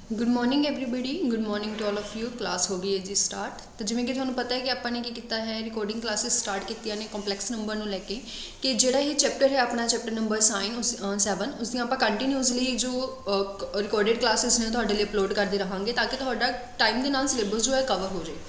Good morning everybody, good morning to all of you. Class हो गई है जी start. तो जिमें कि ਤੁਹਾਨੂੰ ਪਤਾ ਹੈ ਕਿ ਆਪਾਂ ਨੇ ਕੀ ਕੀਤਾ ਹੈ, ਰਿਕਾਰਡਿੰਗ ਕਲਾਸਿਸ ਸਟਾਰਟ ਕੀਤੀਆਂ ਨੇ ਕੰਪਲੈਕਸ ਨੰਬਰ ਨੂੰ ਲੈ ਕੇ ਕਿ ਜਿਹੜਾ ਇਹ ਚੈਪਟਰ ਹੈ ਆਪਣਾ ਚੈਪਟਰ ਨੰਬਰ ਸਾਈਨ 7 ਉਸ ਦੀਆਂ ਆਪਾਂ ਕੰਟੀਨਿਊਸਲੀ ਜੋ ਰਿਕਾਰਡਡ ਕਲਾਸਿਸ ਨੇ ਤੁਹਾਡੇ ਲਈ ਅਪਲੋਡ ਕਰਦੇ ਰਹਾਂਗੇ ਤਾਂ ਕਿ ਤੁਹਾਡਾ ਟਾਈਮ ਦੇ ਨਾਲ ਸਿਲੇਬਸ ਜੋ ਹੈ ਕਵਰ ਹੋ ਜਾਏ।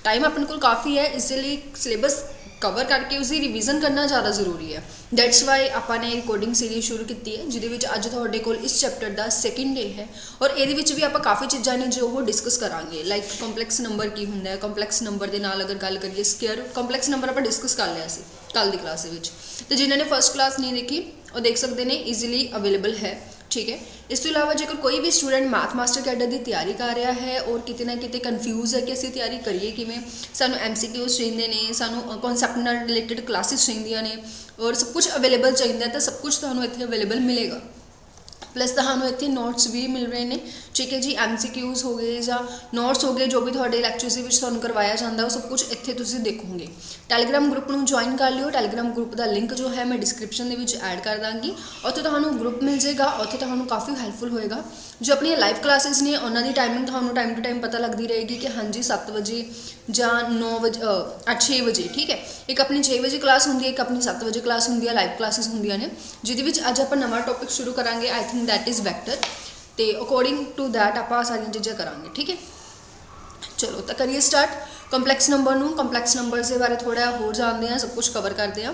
टाइम अपने को काफ़ी है, इसलिए सिलेबस कवर करके उसकी रिविजन करना ज़्यादा जरूरी है। दैट्स वाई आपने रिकॉर्डिंग सीरीज शुरू की है जिहदे अज तुहाडे कोल इस चैप्टर का सैकेंड डे है और ये भी आप काफ़ी चीज़ां ने जो वो डिस्कस करांगे। लाइक कंपलैक्स नंबर की हुंदा है, कंपलैक्स नंबर के नाल अगर गल करिए स्केयर कंपलैक्स नंबर आप डिस्कस कर लिया सी कल की क्लास में। तो जिन्होंने फर्स्ट क्लास नहीं देखी वो देख सकते हैं, ईजीली अवेलेबल है। ठीक है, इस तो इलावा जेकर कोई भी स्टूडेंट मैथ मास्टर कैडर की तैयारी कर रहा है और किते ना किते कन्फ्यूज है कि असीं तैयारी करिए किवें, सानू MCQs चाहिए ने, सानू कॉन्सैप्ट नाल रिलेटेड क्लासिस चाहिए ने और सब कुछ अवेलेबल चाहिए, तो सब कुछ तुहानू इत्थे अवेलेबल मिलेगा। प्लस तुहानू इत्थे नोट्स भी मिल रहे हैं। ठीक है जी, MCQs हो गए या नोट्स हो गए, जो भी तुहाडे लैक्चर्स विच तुहानू करवाया जाता है वो सब कुछ इत्थे तुसीं देखोगे। टैलीग्राम ग्रुप नू ज्वाइन कर लियो। टैलीग्राम ग्रुप का लिंक जो है मैं डिस्क्रिप्शन दे विच ऐड कर दांगी, उत्थे तुहानू ग्रुप मिल जाएगा। उत्थे तुहानू काफ़ी हैल्पफुल होएगा। जो अपनी लाइव क्लासिस ने उन्होंने टाइमिंग तुहानू टाइम टू टाइम पता लगती रहेगी कि हाँ जी 7 बजे ਜਾਂ 9 ਵਜੇ 6 ਵਜੇ। ठीक है, एक अपनी 6 ਵਜੇ क्लास होंगी, एक अपनी 7 ਵਜੇ क्लास होंगी है, लाइव क्लासिस होंगे ने जिहदे अज आप नवा टॉपिक शुरू करांगे। I think that is vector, तो अकॉर्डिंग टू दैट आप सारिया चीज़ां करांगे। ठीक है, चलो तो करिए स्टार्ट। कंपलैक्स नंबर नूं, कंपलैक्स नंबर्स के बारे थोड़ा होर जानते हैं, सब कुछ कवर करते हैं।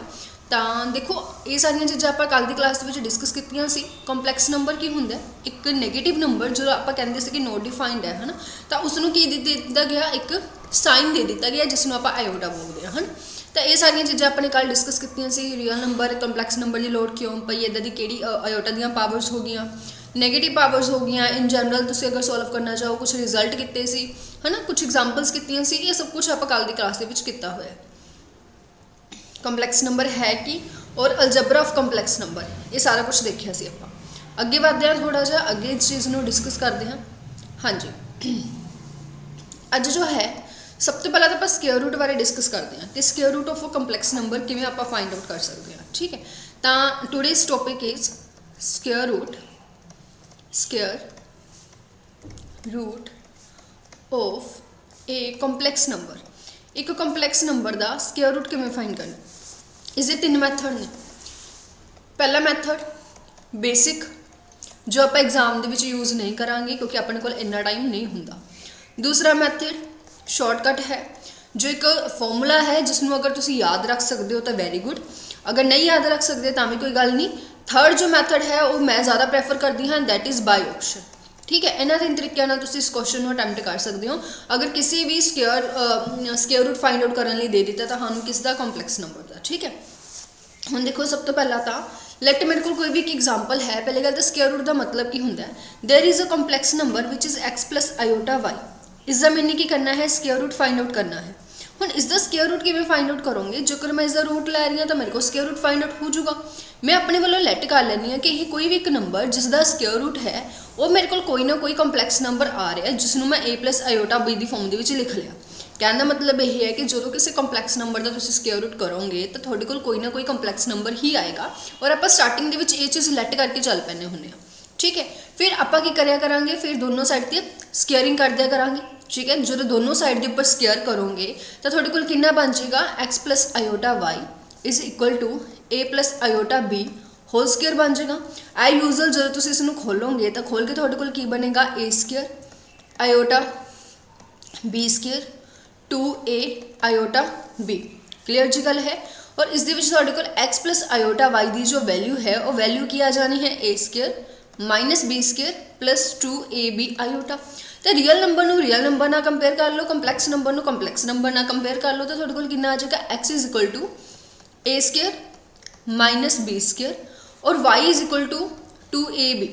तो देखो ये सारिया चीज़ां आप कल की क्लास में डिस्कस कीतियां सी। कंपलैक्स नंबर की हुंदा है, एक नैगेटिव नंबर जो आप कहते सी कि नॉट डिफाइंड है ना, तो उसनूं की दे दिता गया, एक साइन दे दिता गया जिसनूं आप आयोटा बोलते हैं। तो ये सारिया चीज़ां अपने कल डिस्कस कीतियां सी। रियल नंबर कंपलैक्स नंबर की लोड़ क्यों पई, इदां दी किहड़ी आयोटा दीयां पावर्स हो गई, नैगेटिव पावर्स हो गई। इन जनरल तुसीं अगर सॉल्व करना चाहो, कुछ रिजल्ट किते सी है ना, कुछ एग्जाम्पल्स कीतियां सी, ये सब कुछ आप कल की क्लास दे विच कीता होया। कंपलैक्स नंबर है कि और अलजबरा ऑफ कंपलैक्स नंबर, ये सारा कुछ देखिया सी आपां। अगे बढ़ते हैं, थोड़ा जिहा अगे इस चीज़ को डिस्कस करते हैं। हाँ जी, अज जो है सब तो पहले तो आप स्केयर रूट बारे डिस्कस करते हैं कि square root of complex number किवें आप फाइंड आउट कर सकते हैं। ठीक है, तो today's topic is square root of a complex number. एक कंपलैक्स नंबर का स्केयर रूट किवें फाइंड करना, इसके 3 मैथड ने। पहला मैथड बेसिक, जो आप एग्जाम के यूज़ नहीं करांगे क्योंकि अपने को इन्ना टाइम नहीं होंदा। दूसरा मैथड शॉर्टकट है, जो एक फॉर्मूला है जिसनों अगर तुसी याद रख सकते हो तो वैरी गुड, अगर नहीं याद रख सकते तो भी कोई गल नहीं। थर्ड जो मैथड है वो मैं ज़्यादा प्रेफर करती हाँ, दैट इज़ बाय ऑप्शन। ठीक है, इन्होंने 3 तरीक़ों नाल तुसी इस क्वेश्चन को अटैम्प्ट कर सकते हो। अगर किसी भी स्केयर रूट फाइंड आउट करने दे दिता तो हम किसका कंपलैक्स नंबर का। ठीक है, हुण देखो सब तो पहला तो लैट मेरे को कोई भी एक एग्जाम्पल है। पहले गल तो स्केयर रूट का मतलब की होंदा है, there is a complex number which is x plus iota y। इसका मीनिंग की करना है, स्केयर रूट फाइंड आउट करना है। हुण इसका स्केयर रूट किवें फाइंड आउट करोगे, जेकर मैं इसका रूट लै रही हूँ तो मेरे को स्केयर रूट फाइंड आउट हो जाऊगा। मैं अपने वालों लैट कर लैनी कि यह कोई भी एक नंबर जिसका स्केयर रूट है वो मेरे को कोई ना कोई कंपलैक्स नंबर आ रहा है जिसनों मैं a प्लस आयोटा b की फॉर्म के लिख लिया। कहने का मतलब यह है कि जो किसी कंपलैक्स नंबर का तुसीं स्केयर रूट करोगे तो थोड़े कोई ना कोई कंपलैक्स नंबर ही आएगा और आप स्टार्टिंग के चीज़ लैट करके चल पैने होंगे। ठीक है, फिर आप की करिया करांगे, फिर दोनों साइड पर स्केयरिंग कर दिया करांगे। ठीक है, जो दोनों साइड के उपर स्केयर करोगे तो थोड़े को कितना बन जाएगा, x plus iota y is equal to a plus iota b whole square बन जाएगा। आई यूजल जो तुम इसनों खोलोगे तो खोल के थोड़े को बनेगा a square iota b square 2a iota b। Clear जी गल है। और इस एक्स प्लस आयोटा y की जो वैल्यू है वो वैल्यू की आ जानी है a square minus b square plus 2ab iota. तो रियल नंबर नू रियल नंबर ना कंपेयर कर लो, कंपलैक्स नंबर नू कंपलैक्स नंबर ना कंपेयर कर लो, तो थोड़े को कितना आ जाएगा, x is equal to a square minus b square और y is equal to 2ab।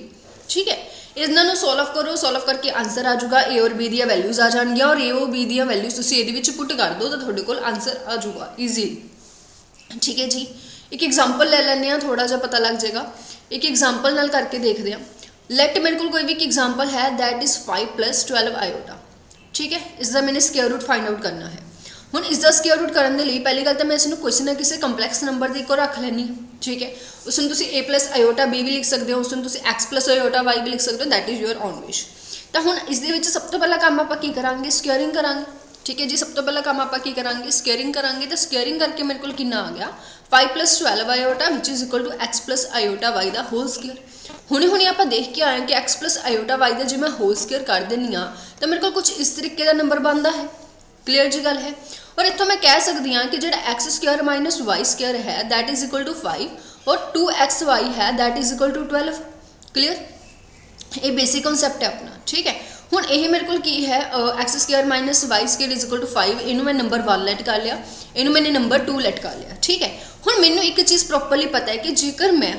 ठीक है, इन्होंने सॉल्व करो, सॉल्व करके आंसर आ जाऊगा, a और b दी वैल्यूज़ आ जाएगी और a और b दी वैल्यूज़ तुसीं इहदे विच पुट कर दो तो थोड़े को आंसर आ जाऊगा ईजीली। ठीक है जी, एक एग्जाम्पल ले लैंदे, थोड़ा जिहा पता लग जाएगा। एक एग्जाम्पल नाल करके देखते हैं। लैट मेरे को कोई भी एक एग्जाम्पल है, दैट इज़ 5 प्लस 12 आयोटा। ठीक है, इसका मैंने स्केयर रूट फाइंड आउट करना है। हुण इसका स्केयर रूट करने के लिए पहली गल तो मैं इसनूं किसी ना किसी कंपलैक्स नंबर की रख लैनी। ठीक है, उसनूं तुसीं a प्लस आयोटा b भी लिख सकते हो, उसनूं तुसीं x प्लस आयोटा y भी लिख सकते हो, that is your on wish. तो हुण इस दे विच सब तो पहला काम आपां की करांगे, स्क्वेयरिंग करांगे। ठीक है जी, सब तो पहला काम आपां की करांगे, स्क्वेयरिंग करांगे। तो स्क्वेयरिंग करके मेरे को कितना आ गया 5 + 12 iota which is equal to x + iota y दा होल स्क्वेयर। हुणे आपां देख के आए कि x + आयोटा y दा जे मैं होल स्क्वेयर कर दिंदी हाँ तो मेरे को कुछ इस तरीके का नंबर बनता है। क्लीयर जी गल है। और इतों मैं कह सकती हाँ कि जो x² - y² है दैट इज इक्वल टू 5 और 2xy है that is equal to 12। Clear, ये बेसिक कॉन्सैप्ट है अपना। ठीक है, हुण यह मेरे को की है x² - y² is equal to 5। इनू मैं नंबर 1 लैट कर लिया, इनू मैंने नंबर 2 लैट कर लिया। ठीक है, हुण मैनू एक चीज़ प्रॉपरली पता है कि जेकर मैं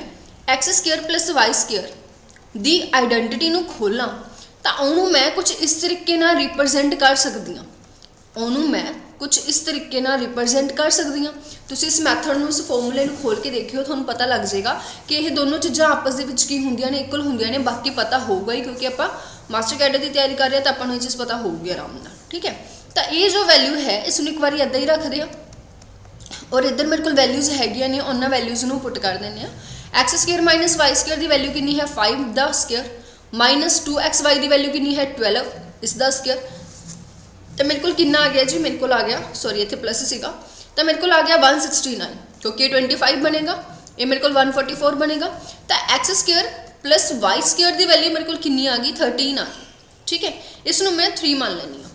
x² + y² दी आइडेंटिटी नू खोलां तो उन्होंने मैं कुछ इस तरीके नाल रिप्रजेंट कर सकती हाँ, उन्होंने मैं कुछ इस तरीके नाल रिप्रजेंट कर सकती हाँ। तुसीं इस मैथड नूं, इस फॉर्मूले नूं खोल के देखियो, तुहानूं पता लग जाएगा कि ये दोनों चीज़ां आपस दे विच की हुंदियां ने, इक्वल हुंदियां ने। बाकी पता होगा ही क्योंकि आपां मास्टर कैडर की तैयारी कर रहे हैं तो आपां नूं ये चीज़ पता होगी आराम नाल। ठीक है, तो ये जो वैल्यू है इसनूं एक बार इदां ही रखदे आ और इधर मेरे को वैल्यूज़ हैगियां ने, उन्हां वैल्यूज़ नूं पुट कर दिंदे आ। x² - y² की वैल्यू कितनी है 5 दा स्क्वेयर माइनस 2xy की वैल्यू कितनी है 12 इसका स्क्वेयर। तो मेरे को कितना आ गया जी, मेरे को आ गया, सॉरी इतने प्लस सीगा, तो मेरे को आ गया 169 क्योंकि 25 बनेगा, ये मेरे को 144 बनेगा। तो x² + y² की वैल्यू मेरे को कितनी आ गई 13 आ गई। ठीक है, इसनों मैं 3 मान लैनी हाँ।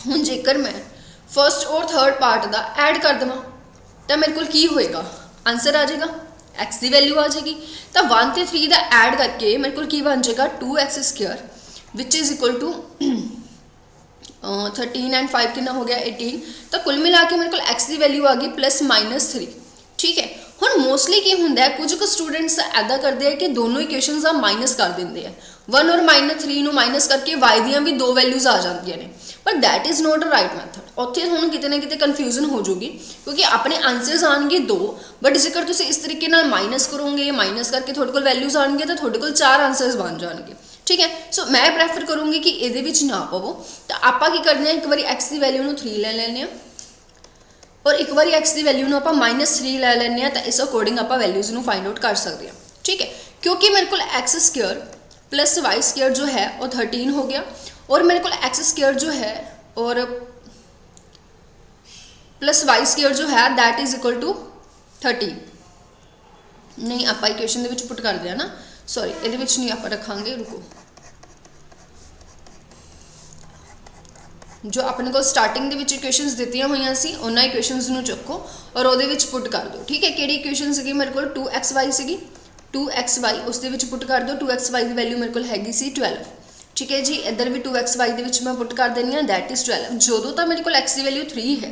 हुण जेकर मैं फर्स्ट और थर्ड पार्ट का ऐड कर देवां तो मेरे को की होएगा, आंसर आ जाएगा, x की वैल्यू आ जाएगी। तो 1 ते 3 का ऐड करके मेरे को की बन जाएगा 2x² which is equal to 13 and 5 कितना हो गया 18। तो कुल मिला के मेरे को x की वैल्यू आ गई +-3। ठीक है, हुण मोस्टली की हुंदा है कुछ कुछ स्टूडेंट्स ऐदा करते हैं कि दोनों इक्वेशनस का माइनस कर देंगे हैं, 1 और -3 नूं माइनस करके y दियां भी 2 वैल्यूज़ आ जांदियां ने, पर that is not a right method. उत्थे तुहानूं किते ना किते कन्फ्यूजन हो जाऊगी क्योंकि अपने आंसर्स आएंगे 2, बट जेकर तुसीं इस तरीके नाल माइनस करोगे, माइनस करके थोड़े कोल वैल्यूज़ आएंगे तो थोड़े कोल 4 आंसर्स बन जाएंगे। ठीक है, सो मैं प्रैफर करूँगी कि ये ना पवो। तो आप की करते हैं, एक बार x की वैल्यू नूं 3 ले लें और एक बार x की वैल्यू आप -3 ले लें, तो इस अकॉर्डिंग आप वैल्यूज़ नूं फाइंड आउट कर सकते हैं। ठीक है, क्योंकि मेरे को x² + y² जो है वो 13 हो गया और मेरे को x² जो है और +y² जो है दैट इज़ इक्वल टू 13। नहीं आप इक्वेशन के पुट करते हैं ना, सॉरी ये नहीं आप रखांगे, रुको, जो अपने को स्टार्टिंग के इक्वेशनस दित्तियां हुई सी उन्होंने इक्वेशनस नूं चुको और वो पुट कर दो। ठीक है, किहड़ी इक्वेशन सी मेरे को 2xy सी, 2xy उस पुट कर दो। 2xy की वैल्यू मेरे को हैगी सी 12। ठीक है जी, इधर भी 2xy के मैं पुट कर देनी हाँ दैट इज़ 12। जो तो मेरे को x की वैल्यू 3 है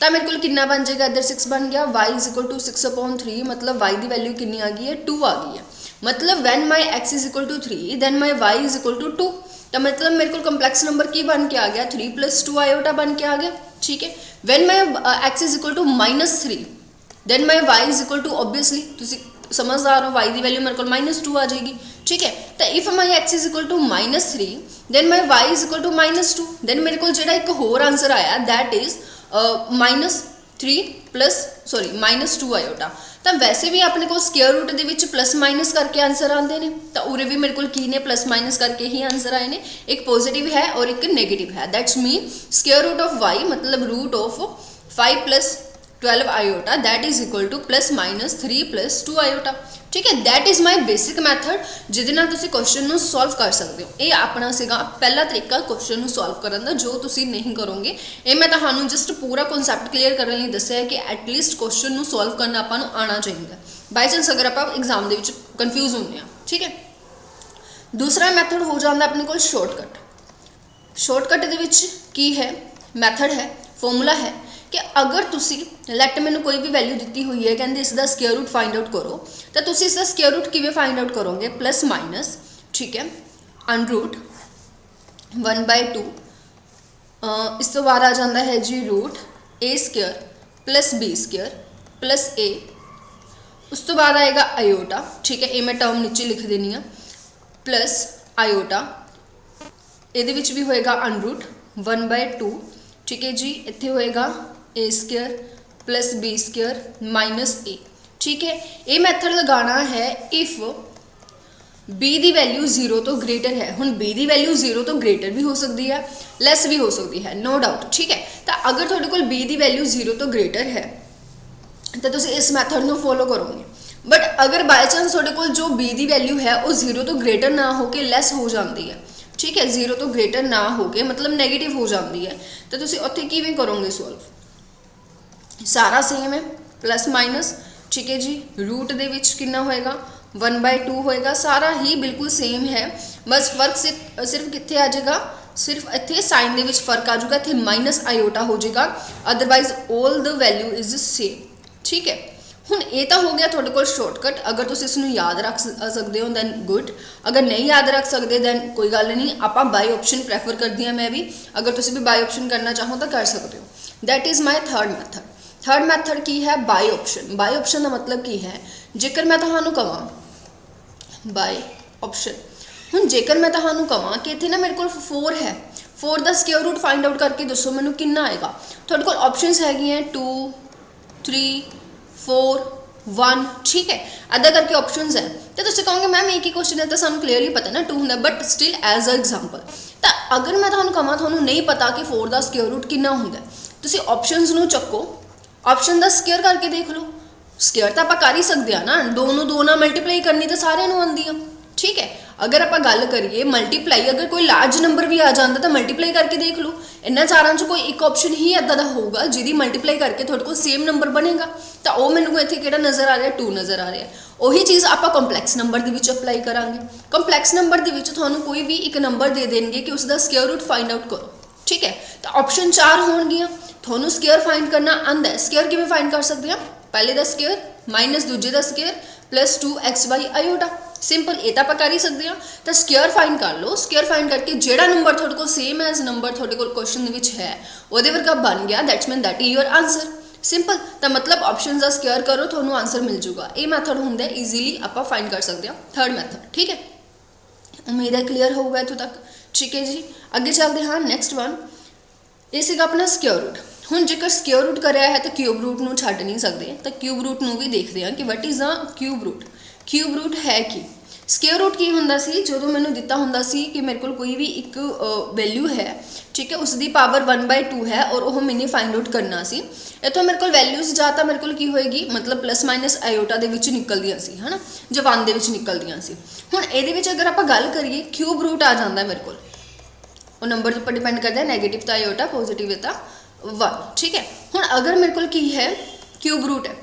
तो मेरे को कितना बन जाएगा, इधर 6 बन गया, y इज इक्वल टू 6/3, मतलब y की वैल्यू कितनी आ गई है 2 आ गई है। मतलब when my x is equal to 3 then my y is equal to 2। तो मतलब मेरे को कम्पलैक्स नंबर की बन के आ गया 3 + 2 आयोटा बन के आ गया। ठीक है, when my x is equal to -3 then my y is equal to, obviously तुसी समझदार हो, y की वैल्यू मेरे को -2 आ जाएगी। ठीक है, तो if my x is equal to -3 then my y is equal to -2, then मेरे को जो एक होर आंसर आया दैट इज़ -2 आयोटा। तो वैसे भी अपने को स्क्वेयर रूट के प्लस माइनस करके आंसर आते हैं, तो उरे भी मेरे को की ने प्लस माइनस करके ही आंसर आए हैं। एक पॉजिटिव है और एक नेगेटिव है, that's mean square root of y मतलब root of 5 + 12 iota that is equal to +-3 + 2 iota. ठीक है, that is my basic method जिहदे नाल तुसीं क्वेश्चन नूं सॉल्व कर सकते हो। ये अपना सीगा पहला तरीका क्वेश्चन नूं सॉल्व करन दा, जो तुसीं नहीं करोगे। ये मैं तुहानूं जस्ट पूरा कॉन्सैप्ट क्लीयर करने लई दस्सिआ है कि एटलीस्ट क्वेश्चन नूं सॉल्व करना आपां नूं आना चाहिए, बाई चांस अगर आप एग्जाम दे विच कन्फ्यूज होंदे आ। ठीक है, दूसरा मैथड हो जाता अपने को शॉर्टकट। शॉर्टकट दे विच की है, मैथड है, फॉर्मूला है कि अगर तुसी लैट मैंने कोई भी वैल्यू दी हुई है, कहते इसका स्क्वेयर रूट फाइंड आउट करो, तो तुसी इसका स्क्वेयर रूट किवें फाइंड आउट करोगे, प्लस माइनस, ठीक है, √ 1/2 इस तो बाद आ जाता है जी √a² + b² + a, उस तो बाद आएगा आयोटा। ठीक है, ये मैं टर्म नीचे लिख देनी है, प्लस आयोटा, ये भी होएगा √ 1/2। ठीक है जी, इत्थे होएगा a² + b² - a। ठीक है, ये मैथड लगाना है इफ b ਦੀ ਵੈਲਿਊ 0 ਤੋਂ ਗ੍ਰੇਟਰ ਹੈ। ਹੁਣ b ਦੀ ਵੈਲਿਊ 0 ਤੋਂ ਗ੍ਰੇਟਰ ਵੀ ਹੋ ਸਕਦੀ ਹੈ, ਲੈਸ ਵੀ ਹੋ ਸਕਦੀ ਹੈ, ਨੋ ਡਾਊਟ, ਠੀਕ ਹੈ। ਤਾਂ ਅਗਰ ਤੁਹਾਡੇ ਕੋਲ b ਦੀ ਵੈਲਿਊ 0 ਤੋਂ ਗ੍ਰੇਟਰ ਹੈ ਤਾਂ ਤੁਸੀਂ ਇਸ ਮੈਥਡ ਨੂੰ ਫੋਲੋ ਕਰੋਗੇ। ਬਟ ਅਗਰ ਬਾਈ ਚਾਂਸ ਤੁਹਾਡੇ ਕੋਲ ਜੋ b ਦੀ ਵੈਲਿਊ ਹੈ ਉਹ 0 ਤੋਂ ਗ੍ਰੇਟਰ ਨਾ ਹੋ ਕੇ ਲੈਸ ਹੋ ਜਾਂਦੀ ਹੈ, ਠੀਕ ਹੈ, 0 ਤੋਂ ਗ੍ਰੇਟਰ ਨਾ ਹੋ ਕੇ ਮਤਲਬ ਨੈਗੇਟਿਵ ਹੋ ਜਾਂਦੀ ਹੈ, ਤਾਂ ਤੁਸੀਂ ਉੱਥੇ ਕਿਵੇਂ ਕਰੋਗੇ ਸੋਲਵ? ਸਾਰਾ ਸੇਮ ਹੈ, ਪਲੱਸ ਮਾਈਨਸ, ਠੀਕ ਹੈ ਜੀ। ਰੂਟ ਦੇ ਵਿੱਚ ਕਿੰਨਾ ਹੋਏਗਾ? 1/2 ਹੋਏਗਾ, ਸਾਰਾ ਹੀ ਬਿਲਕੁਲ ਸੇਮ ਹੈ। ਬਸ ਫਰਕ ਸਿਰਫ ਕਿੱਥੇ ਆ ਜਾਏਗਾ? ਸਿਰਫ ਇੱਥੇ ਸਾਈਨ ਦੇ ਵਿੱਚ ਫਰਕ ਆ ਜਾਊਗਾ, ਇੱਥੇ ਮਾਈਨਸ ਆਇਓਟਾ ਹੋ ਜਾਏਗਾ, otherwise 올 the value is same, ਠੀਕ ਹੈ। ਹੁਣ ਇਹ ਤਾਂ ਹੋ ਗਿਆ ਤੁਹਾਡੇ ਕੋਲ ਸ਼ਾਰਟਕਟ। ਅਗਰ ਤੁਸੀਂ ਇਸ ਨੂੰ ਯਾਦ ਰੱਖ ਸਕਦੇ ਹੋ ਦੈਨ ਗੁੱਡ, ਅਗਰ ਨਹੀਂ ਯਾਦ ਰੱਖ ਸਕਦੇ ਦੈਨ ਕੋਈ ਗੱਲ ਨਹੀਂ, ਆਪਾਂ ਬਾਈ ਆਪਸ਼ਨ ਪ੍ਰੈਫਰ ਕਰਦੀ ਹਾਂ ਮੈਂ ਵੀ। ਅਗਰ ਤੁਸੀਂ ਵੀ ਬਾਈ ਆਪਸ਼ਨ ਕਰਨਾ ਚਾਹੋ ਤਾਂ ਕਰ ਸਕਦੇ ਹੋ। That is my third method. Third method ਕੀ ਹੈ? By option. ਬਾਈ ਆਪਸ਼ਨ ਦਾ ਮਤਲਬ ਕੀ ਹੈ? ਜੇਕਰ ਮੈਂ ਤੁਹਾਨੂੰ ਕਹਾਂ ਬਾਈ ਆਪਸ਼ਨ, ਹੁਣ ਜੇਕਰ ਮੈਂ ਤੁਹਾਨੂੰ ਕਹਾਂ ਕਿ ਇੱਥੇ ਨਾ ਮੇਰੇ ਕੋਲ 4 ਹੈ, 4 ਦਾ ਸਕੁਅਰ ਰੂਟ ਫਾਈਂਡ ਆਊਟ ਕਰਕੇ ਦੱਸੋ ਮੈਨੂੰ ਕਿੰਨਾ ਆਏਗਾ। ਤੁਹਾਡੇ ਕੋਲ ਆਪਸ਼ਨਸ ਹੈਗੀਆਂ 2 3 4 1, ਠੀਕ ਹੈ, ਇੱਦਾਂ ਕਰਕੇ ਆਪਸ਼ਨਸ ਹੈ। ਤਾਂ ਤੁਸੀਂ ਕਹੋਗੇ ਮੈਮ ਇੱਕ ਹੀ ਕੁਐਸਚਨ ਹੈ ਤਾਂ ਸਾਨੂੰ ਕਲੀਅਰਲੀ ਪਤਾ ਨਾ 2 ਹੁੰਦਾ, but still as a example. ਤਾਂ ਅਗਰ ਮੈਂ ਤੁਹਾਨੂੰ ਕਹਾਂ ਤੁਹਾਨੂੰ ਨਹੀਂ ਪਤਾ ਕਿ 4 ਦਾ ਸਕੁਅਰ ਰੂਟ ਕਿੰਨਾ ਹੁੰਦਾ, ਤੁਸੀਂ ਆਪਸ਼ਨਸ ਨੂੰ ਚੱਕੋ, ਆਪਸ਼ਨ ਦਾ ਸਕੁਅਰ ਕਰਕੇ ਦੇਖ ਲਓ। ਸਕੁਅਰ ਤਾਂ ਆਪਾਂ ਕਰ ਹੀ ਸਕਦੇ ਆ ਨਾ, 2 ਨੂੰ 2 ਨਾਲ ਮਲਟੀਪਲਾਈ ਕਰਨੀ ਤਾਂ ਸਾਰਿਆਂ ਨੂੰ ਆਉਂਦੀ ਆ, ਠੀਕ ਹੈ। ਅਗਰ ਆਪਾਂ ਗੱਲ ਕਰੀਏ ਮਲਟੀਪਲਾਈ, ਅਗਰ ਕੋਈ ਲਾਰਜ ਨੰਬਰ ਵੀ ਆ ਜਾਂਦਾ ਤਾਂ ਮਲਟੀਪਲਾਈ ਕਰਕੇ ਦੇਖ ਲਓ। ਇਹਨਾਂ ਚਾਰਾਂ 'ਚ ਕੋਈ ਇੱਕ ਆਪਸ਼ਨ ਹੀ ਇੱਦਾਂ ਦਾ ਹੋਊਗਾ ਜਿਹਦੀ ਮਲਟੀਪਲਾਈ ਕਰਕੇ ਤੁਹਾਡੇ ਕੋਲ ਸੇਮ ਨੰਬਰ ਬਣੇਗਾ। ਤਾਂ ਉਹ ਮੈਨੂੰ ਇੱਥੇ ਕਿਹੜਾ ਨਜ਼ਰ ਆ ਰਿਹਾ? 2 ਨਜ਼ਰ ਆ ਰਿਹਾ। ਉਹੀ ਚੀਜ਼ ਆਪਾਂ ਕੰਪਲੈਕਸ ਨੰਬਰ ਦੇ ਵਿੱਚ ਅਪਲਾਈ ਕਰਾਂਗੇ। ਕੰਪਲੈਕਸ ਨੰਬਰ ਦੇ ਵਿੱਚ ਤੁਹਾਨੂੰ ਕੋਈ ਵੀ ਇੱਕ ਨੰਬਰ ਦੇ ਦੇਣਗੇ ਕਿ ਉਸ ਦਾ ਸਕੁਅਰ ਰੂਟ ਫਾਈਂਡ ਆਊਟ ਕਰੋ, ਠੀਕ ਹੈ। ਤਾਂ ਆਪਸ਼ਨ 4 ਹੋਣਗੀਆਂ। ਤੁਹਾਨੂੰ ਸਕੁਅਰ ਫਾਈਂਡ ਕਰਨਾ ਆਉਂਦਾ ਹੈ। ਸਕੁਅਰ ਕਿਵੇਂ ਫਾਈਂਡ ਕਰ ਸਕਦੇ ਹਾਂ? ਪਹਿਲੇ ਦਾ ਸਕੁਅਰ ਮਾਈਨਸ ਦੂਜੇ ਦਾ ਸਕੁਅਰ ਪਲੱਸ 2xy ਆਇਓਟਾ, ਸਿੰਪਲ। ਇਹ ਤਾਂ ਆਪਾਂ ਕਰ ਹੀ ਸਕਦੇ ਹਾਂ। ਤਾਂ ਸਕੁਅਰ ਫਾਈਂਡ ਕਰ ਲਓ। ਸਕੁਅਰ ਫਾਈਂਡ ਕਰਕੇ ਜਿਹੜਾ ਨੰਬਰ ਤੁਹਾਡੇ ਕੋਲ ਸੇਮ ਐਜ਼ ਨੰਬਰ ਤੁਹਾਡੇ ਕੋਲ ਕੁਐਸਚਨ ਦੇ ਵਿੱਚ ਹੈ ਉਹਦੇ ਵਰਗਾ ਬਣ ਗਿਆ, that's mean that is your answer, simple. ਤਾਂ ਮਤਲਬ ਆਪਸ਼ਨਸ ਦਾ ਸਕੁਅਰ ਕਰੋ, ਤੁਹਾਨੂੰ ਆਨਸਰ ਮਿਲ ਜਾਊਗਾ। ਇਹ ਮੈਥਡ ਹੁੰਦਾ ਈਜ਼ੀਲੀ ਆਪਾਂ ਫਾਈਂਡ ਕਰ ਸਕਦੇ ਹਾਂ, ਥਰਡ ਮੈਥਡ, ਠੀਕ ਹੈ। ਉਮੀਦ ਹੈ ਕਲੀਅਰ ਹੋਊਗਾ ਇੱਥੋਂ ਤੱਕ, ਠੀਕ ਹੈ ਜੀ। ਅੱਗੇ ਚੱਲਦੇ ਹਾਂ ਨੈਕਸਟ ਵਨ। ਇਹ ਸੀਗਾ ਆਪਣਾ ਸਕੁਅਰ ਰੂਟ। ਹੁਣ ਜੇਕਰ ਸਕੁਅਰ ਰੂਟ ਕਰਿਆ ਹੈ ਤਾਂ ਕਿਊਬ ਰੂਟ ਨੂੰ ਛੱਡ ਨਹੀਂ ਸਕਦੇ, ਤਾਂ ਕਿਊਬ ਰੂਟ ਨੂੰ ਵੀ ਦੇਖਦੇ ਹਾਂ ਕਿ what is the cube root. Cube root ਹੈ ਕੀ? ਸਕੁਅਰ ਰੂਟ ਕੀ ਹੁੰਦਾ ਸੀ? ਜਦੋਂ ਮੈਨੂੰ ਦਿੱਤਾ ਹੁੰਦਾ ਸੀ ਕਿ ਮੇਰੇ ਕੋਲ ਕੋਈ ਵੀ ਇੱਕ ਵੈਲਿਊ ਹੈ, ਠੀਕ ਹੈ, ਉਸ ਦੀ ਪਾਵਰ 1/2 ਹੈ ਔਰ ਉਹ ਮੈਨੇ ਫਾਈਂਡ ਆਊਟ ਕਰਨਾ ਸੀ। ਇੱਥੋਂ ਮੇਰੇ ਕੋਲ ਵੈਲਿਊਜ਼ ਜਾਂ ਤਾਂ ਮੇਰੇ ਕੋਲ ਕੀ ਹੋਏਗੀ, ਮਤਲਬ ਪਲੱਸ ਮਾਈਨਸ ਆਇਓਟਾ ਦੇ ਵਿੱਚ ਨਿਕਲਦੀਆਂ ਸੀ, ਹੈ ਨਾ, ਜਾਂ 1 ਦੇ ਵਿੱਚ ਨਿਕਲਦੀਆਂ ਸੀ। ਹੁਣ ਇਹਦੇ ਵਿੱਚ ਅਗਰ ਆਪਾਂ ਗੱਲ ਕਰੀਏ ਕਿਊਬ ਰੂਟ ਆ ਜਾਂਦਾ ਮੇਰੇ ਕੋਲ, ਉਹ ਨੰਬਰ ਦੇ ਉੱਪਰ ਡਿਪੈਂਡ ਕਰਦਾ ਹੈ, ਨੈਗੇਟਿਵ ਤਾਂ ਆਇਓਟਾ, ਪੋਜ਼ੀਟਿਵ ਤਾਂ 1, ਠੀਕ ਹੈ। ਹੁਣ ਅਗਰ ਮੇਰੇ ਕੋਲ ਕੀ ਹੈ? ਕਿਊਬ ਰੂਟ ਹੈ।